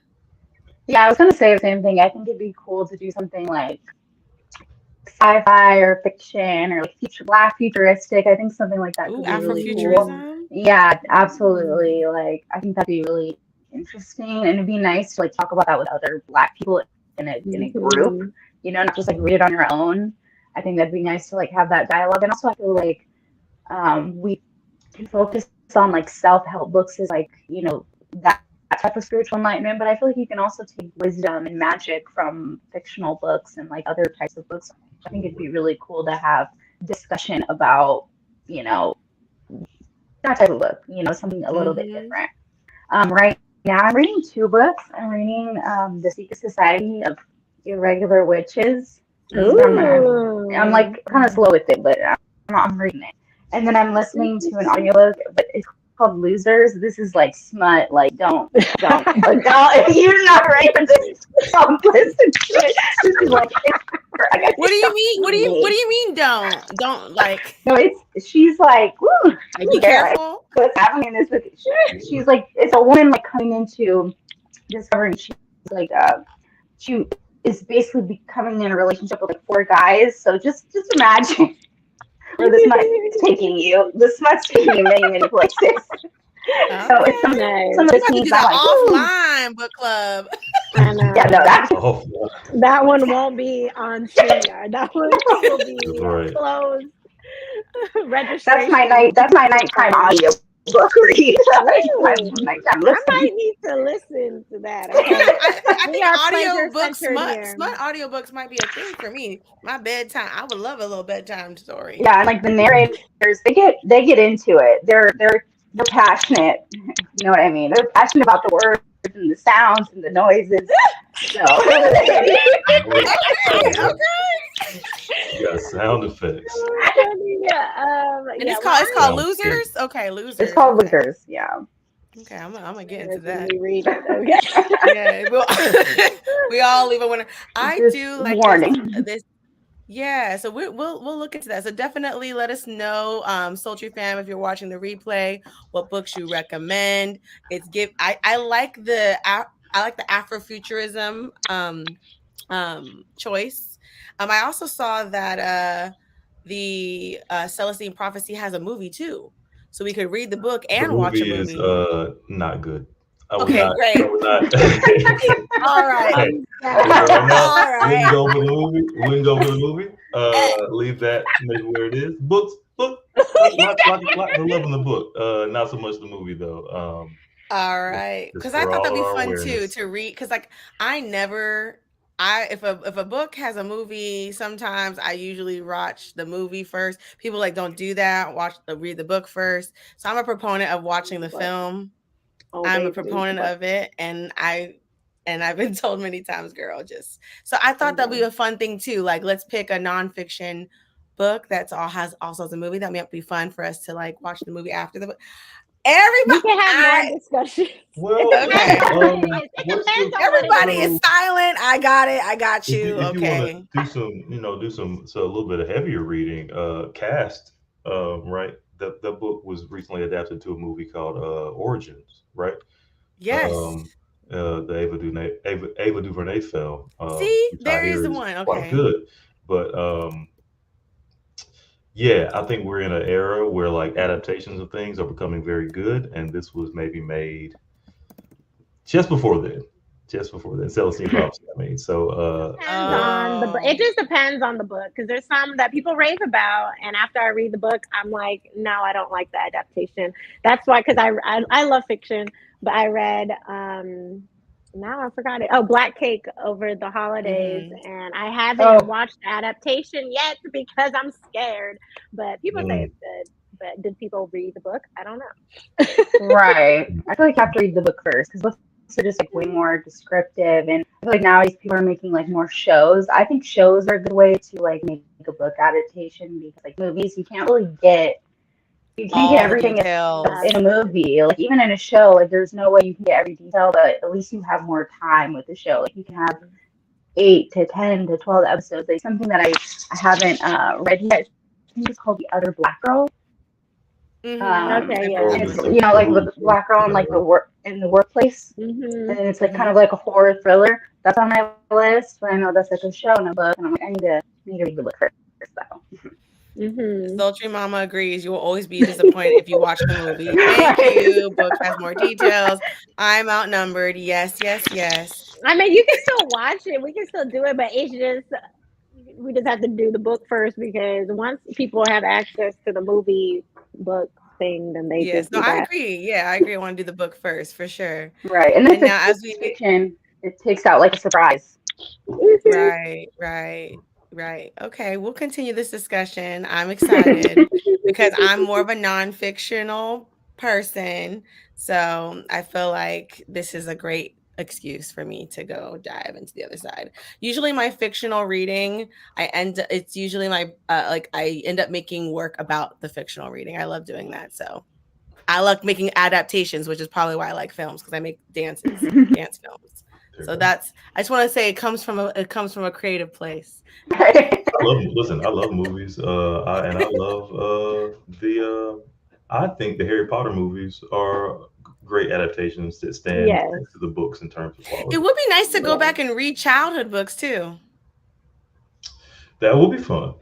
Yeah, I was gonna say the same thing. I think it'd be cool to do something like sci-fi or fiction or like futuristic. I think something like that Ooh, could be really cool. Afrofuturism. Yeah, Mm. absolutely. Like I think that'd be really interesting, and it'd be nice to like talk about that with other Black people in a group. Mhm. Not just like read it on your own. I think that'd be nice to like have that dialogue, and also I feel like we can focus on like self-help books as like that type of spiritual enlightenment, but I feel like you can also take wisdom and magic from fictional books and like other types of books. I think it'd absolutely. be really cool to have discussion about you know that type of book, something a little bit Mm-hmm. different. Right now I'm reading two books. I'm reading The Secret Society of Irregular Witches. So Mm. I'm Ooh. like kind of slow with it, but I'm reading it. And then I'm listening to an audiobook, but it's called Losers. This is like smut. Like don't. You're not ready for this. Don't listen to it. This is like I guess What do it's you mean? What do me. you mean? Don't like No, she's like, woo, like be yeah, like, careful. what's happening in this book? She's like, it's a woman like coming into discovering she's like she is basically becoming in a relationship with like four guys. So just imagine where this smut's taking you. The smut's taking you many places. So it's Okay. some Nice. of We the got to scenes do I'm that like, woo. offline book club. I Yeah, no, know. that's Oh, That one won't be on StreamYard. That one will that's be right. closed. that's my Registration night. to That's be my nighttime confirmed. audio book read. my Ooh, nighttime I might listen. need to listen to that. Okay, Okay, I we think are pleasure audiobooks, centered smut here. smut audiobooks might be a thing for me. My bedtime. I would love a little bedtime story. Yeah, and like the narrators, they get into it. They're passionate. You know what I mean? They're passionate about the words and the sounds and the noises. So Word. Okay, Word. okay. You got sound effects. Oh, funny. Yeah, And yeah. it's Well, called Sound losers. effects. Okay, it's losers. called Okay, Lickers. Yeah. okay. I'm gonna get into there's when that. we read it. Okay. Yeah, we all leave a winner. I Just do like warning. this. Yeah, so we'll look into that. So definitely let us know, Sultry fam, if you're watching the replay, what books you recommend. I like I like the Afrofuturism choice. I also saw that the Celestine Prophecy has a movie too, so we could read the book The and watch a movie is movie. not good. I would Okay, not. I great. would not. All right, Hey, Thumbs tell you right down. now, all wouldn't right. go for the movie. Wouldn't go for the movie. Leave that maybe where it is. Books, lots of love in the book. Not so much the movie though. All Just, right, just because I for thought all that'd of be our fun too awareness. to read. Because like I never, I if a book has a movie, sometimes I usually watch the movie first. People like don't do that. Read the book first. So I'm a proponent of watching the But film. I'm a always read the proponent book. of it, and I've been told many times, girl, just so I thought that'd be No. a fun thing too. Like let's pick a nonfiction book that's all has also as a movie that might be fun for us to like watch the movie after the book. We Everybody, can have more I discussions. It Well, depends okay. on what it is. It what's depends the on what it Everybody is. is so silent. I got it. I got if you you. if you want to Okay. do some so a little bit of heavier reading, cast, right? the book was recently adapted to a movie called Origins, right? Yes. Um, the Ava DuVernay film, See, which I there is hear the is one. quite Okay. good. But yeah, I think we're in an era where like adaptations of things are becoming very good, and this was maybe made just before then, just before then. Celestine Prophecy, I mean. So, Depends yeah, on the book. Oh. It just depends on the book because there's some that people rave about, and after I read the book, I'm like, no, I don't like the adaptation. That's why, because I love fiction, but I read now I forgot it. Oh, Black Cake over the holidays, Mm-hmm. and I haven't Oh, watched the adaptation yet because I'm scared. But people say mm, it's good. But did people read the book? I don't know. right. I feel like you have to read the book first because books are just like way more descriptive, and I feel like nowadays people are making like more shows. I think shows are a good way to like make a book adaptation because like movies, you can't get All the everything Yeah. details. in a movie. Like even in a show, like there's no way you can get every detail, but at least you have more time with the show. Like you can have 8 to 10 to 12 episodes. Like something that I haven't read yet. I think it's called The Other Black Girl. Mm-hmm. Okay. I've Yeah. heard oh, And of it's it. the like movie, with the black girl in like the work in the workplace, and Mhm. it's like kind Mm-hmm. of like a horror thriller. That's on my list, but I know that's like a show and a book, and I'm like, I need to read the book first though. Mhm. Sultry Mama agrees. You will always be disappointed if you watch the movie. Thank Right. you. Book has more details. I'm outnumbered. Yes, yes, yes. I mean, you can still watch it. We can still do it, but it's just we just have to do the book first because once people have access to the movie book thing, then they Yes. just No, do I that. agree. Yeah, I agree. I want to do the book first for sure. Right, and And if now, as it's we fiction, it takes out like a surprise. Mhm. right, right, right. Okay, we'll continue this discussion. I'm excited because I'm more of a non-fictional person. So I feel like this is a great excuse for me to go dive into the other side. Usually my fictional reading, it's usually my like I end up making work about the fictional reading. I love doing that. So I like making adaptations, which is probably why I like films because I make dance films. there you So go. that's I just want to say it comes from a creative place. I love listen. I love movies. And I love the. I think the Harry Potter movies are great adaptations that stand Yes. next to the books in terms of It quality. would be nice to go Yes. back and read childhood books too. That will be fun.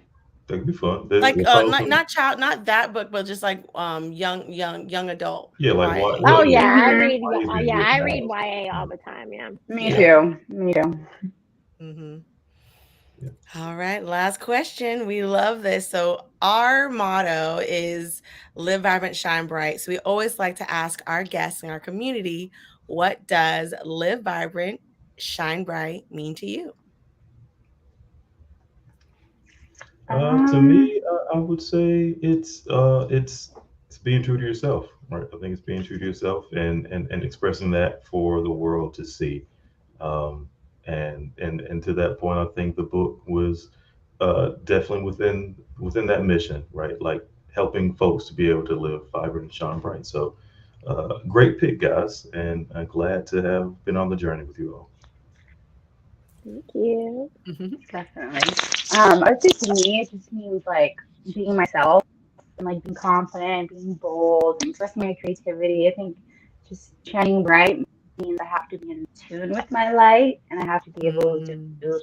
That could be fun. Like There's probably not some, not child not that book, but just like young adult yeah, like why? YA. Oh Well, yeah, yeah, I Hmm. read. why is being Yeah, good I read now? YA all the time. Yeah. Me Yeah. too. Me too. Hmm. Yeah. All right, last question. We love this. So our motto is live vibrant, shine bright. So we always like to ask our guests in our community, what does live vibrant, shine bright mean to you? To Um, me, I would say it's being true to yourself, right? I think it's being true to yourself and expressing that for the world to see. Um, and to that point, I think the book was definitely within that mission, right? Like helping folks to be able to live vibrant and shine bright. So, great pick, guys, and I'm glad to have been on the journey with you all. Thank you. definitely. I would say to me, it just means like being myself and like being confident, being bold, and expressing my creativity. I think just shining bright means I have to be in tune with my light and I have to be able to Mm,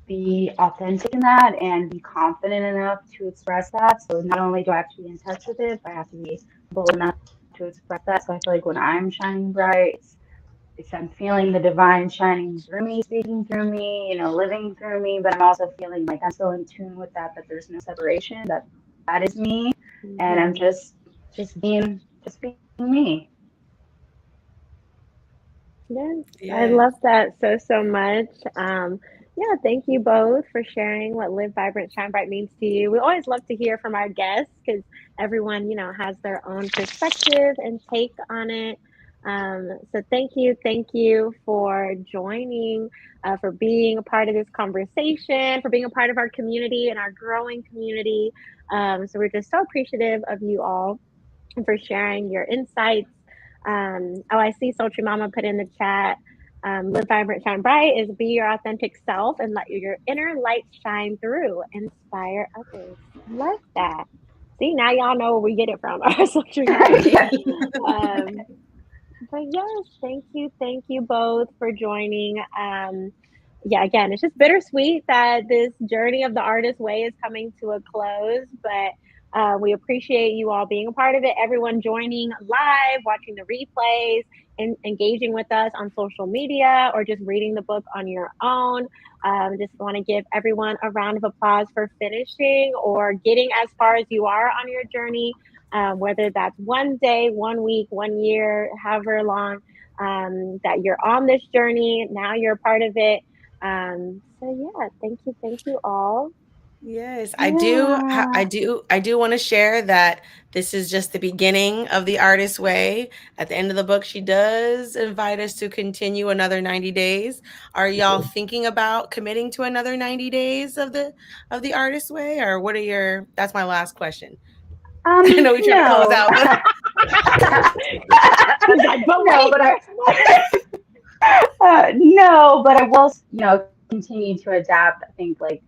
be authentic in that and be confident enough to express that. So not only do I have to be in touch with it, but I have to be bold enough to express that. So I feel like when I'm shining bright, it's I'm feeling the divine shining through me, speaking through me, living through me, but I'm also feeling like I'm still in tune with that there's no separation, that is me, and I'm Mhm. just being me. Yes, I yes. love that so much. Yeah, thank you both for sharing what Live Vibrant, Shine Bright means to you. We always love to hear from our guests because everyone, has their own perspective and take on it. So thank you for joining, for being a part of this conversation, for being a part of our community and our growing community. So we're just so appreciative of you all and for sharing your insights. Oh, I see Sultry Mama put in the chat. Live vibrant, shine bright is be your authentic self and let your inner light shine through. Inspire others. Love that. See, now y'all know where we get it from, our social media. Yes. Um, but yes, thank you both for joining. Yeah, again, it's just bittersweet that this journey of the artist way is coming to a close, but we appreciate you all being a part of it. Everyone joining live, watching the replays, and engaging with us on social media, or just reading the book on your own. Just want to give everyone a round of applause for finishing or getting as far as you are on your journey, whether that's one day, 1 week, 1 year, however long that you're on this journey. Now you're a part of it. So yeah, thank you all. Yes, Yeah. I do want to share that this is just the beginning of the artist's way. At the end of the book, she does invite us to continue another 90 days. Are y'all thinking about committing to another 90 days of the artist's way, or what are your that's my last question. I know we trying to close No. out, but He's like, but No, wait, but there's more. no, but I will, continue to adapt. I think like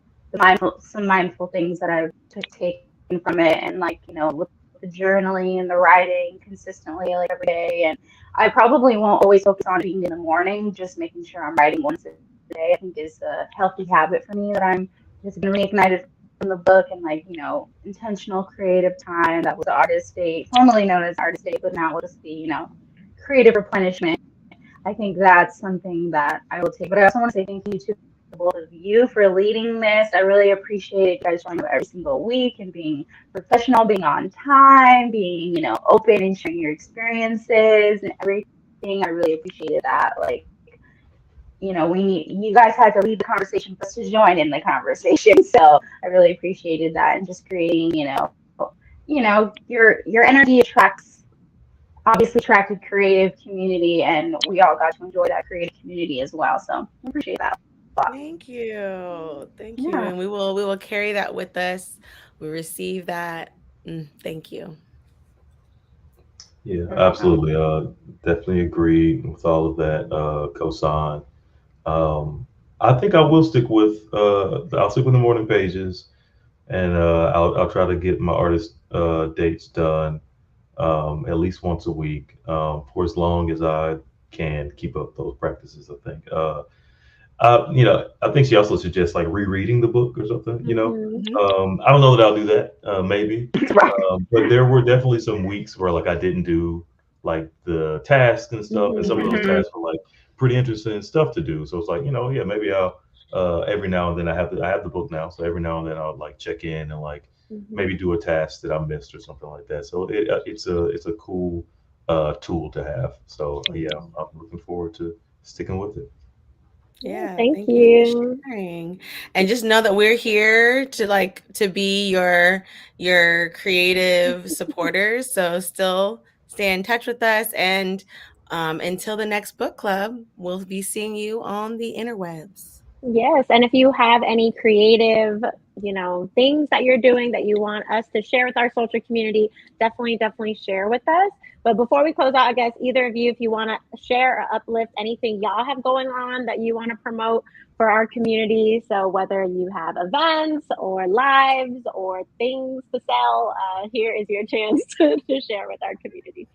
some mindful things that I've taken from it, and like, with the journaling and the writing consistently, like every day. And I probably won't always focus on reading in the morning, just making sure I'm writing once a day, I think is a healthy habit for me that I'm just been reignited from the book. And like, intentional creative time. That was the artist day, formerly known as artist day, but now will just be, creative replenishment. I think that's something that I will take. But I also want to say thank you to both of you for leading this. I really appreciate you guys showing up every single week and being professional, being on time, being, open and sharing your experiences and everything. I really appreciated that. Like, you guys had to lead the conversation for us to join in the conversation. So I really appreciated that, and just creating, your energy obviously attracted creative community, and we all got to enjoy that creative community as well. So I appreciate that a lot. thank you. Thank you. Yeah. And we will carry that with us. We receive that. Thank you. Yeah, You're welcome. absolutely. Definitely agree with all of that, Kosan. Um, I think I will stick with I'll stick with the morning pages, and I'll try to get my artist dates done at least once a week for as long as I can keep up those practices. I think. I think she also suggests like rereading the book or something. Mhm. Mhm. I don't know that I'll do that. Maybe, Right. but there were definitely some weeks where like I didn't do like the tasks and stuff, and some of those Mhm. Mhm. tasks were like pretty interesting stuff to do. So it's like, yeah, maybe I'll every now and then I have the book now, so every now and then I'll like check in and like maybe Mhm. do a task that I missed or something like that. So it's a cool tool to have. So yeah, Mhm. I'm looking forward to sticking with it. Yeah, Yeah, thank thank you for you. sharing. And just know that we're here to be your creative supporters. So still stay in touch with us, and until the next book club, we'll be seeing you on the interwebs. Yes, and if you have any creative, things that you're doing that you want us to share with our social community, definitely share with us. But before we close out, I guess either of you, if you want to share or uplift anything y'all have going on that you want to promote for our community, so whether you have events or lives or things to sell, here is your chance to share with our community.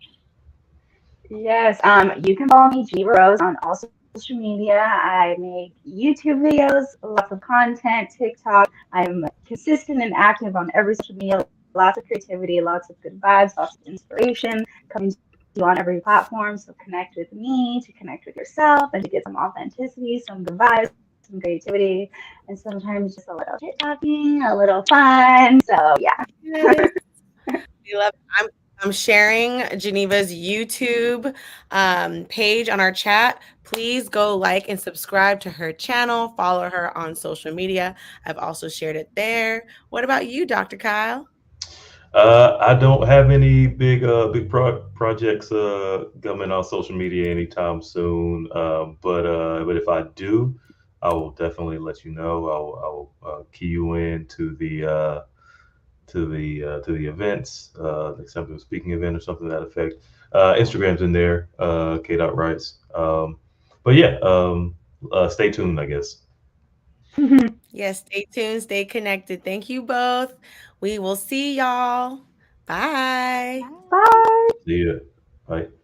Yes. You can follow me, G Rose, on all social media. I make YouTube videos, lots of content, TikTok. I'm consistent and active on every social media. Lots of creativity, lots of good vibes, lots of inspiration coming to you on every platform. So connect with me, to connect with yourself, and to get some authenticity, some good vibes, some creativity, and sometimes just a little chit talking, a little fun. So yeah. Yes. We love I'm sharing Geneva's YouTube page on our chat. Please go like and subscribe to her channel. Follow her on social media. I've also shared it there. What about you, Dr. Kyle? I don't have any big projects coming on social media anytime soon. But if I do, I will definitely let you know. I will key you in to the events, like something speaking event or something to that effect. Instagram's in there, K. Writes. But yeah, stay tuned, I guess. Yes, stay tuned, stay connected. Thank you both. We will see y'all. Bye. Bye. Bye. See ya. Bye.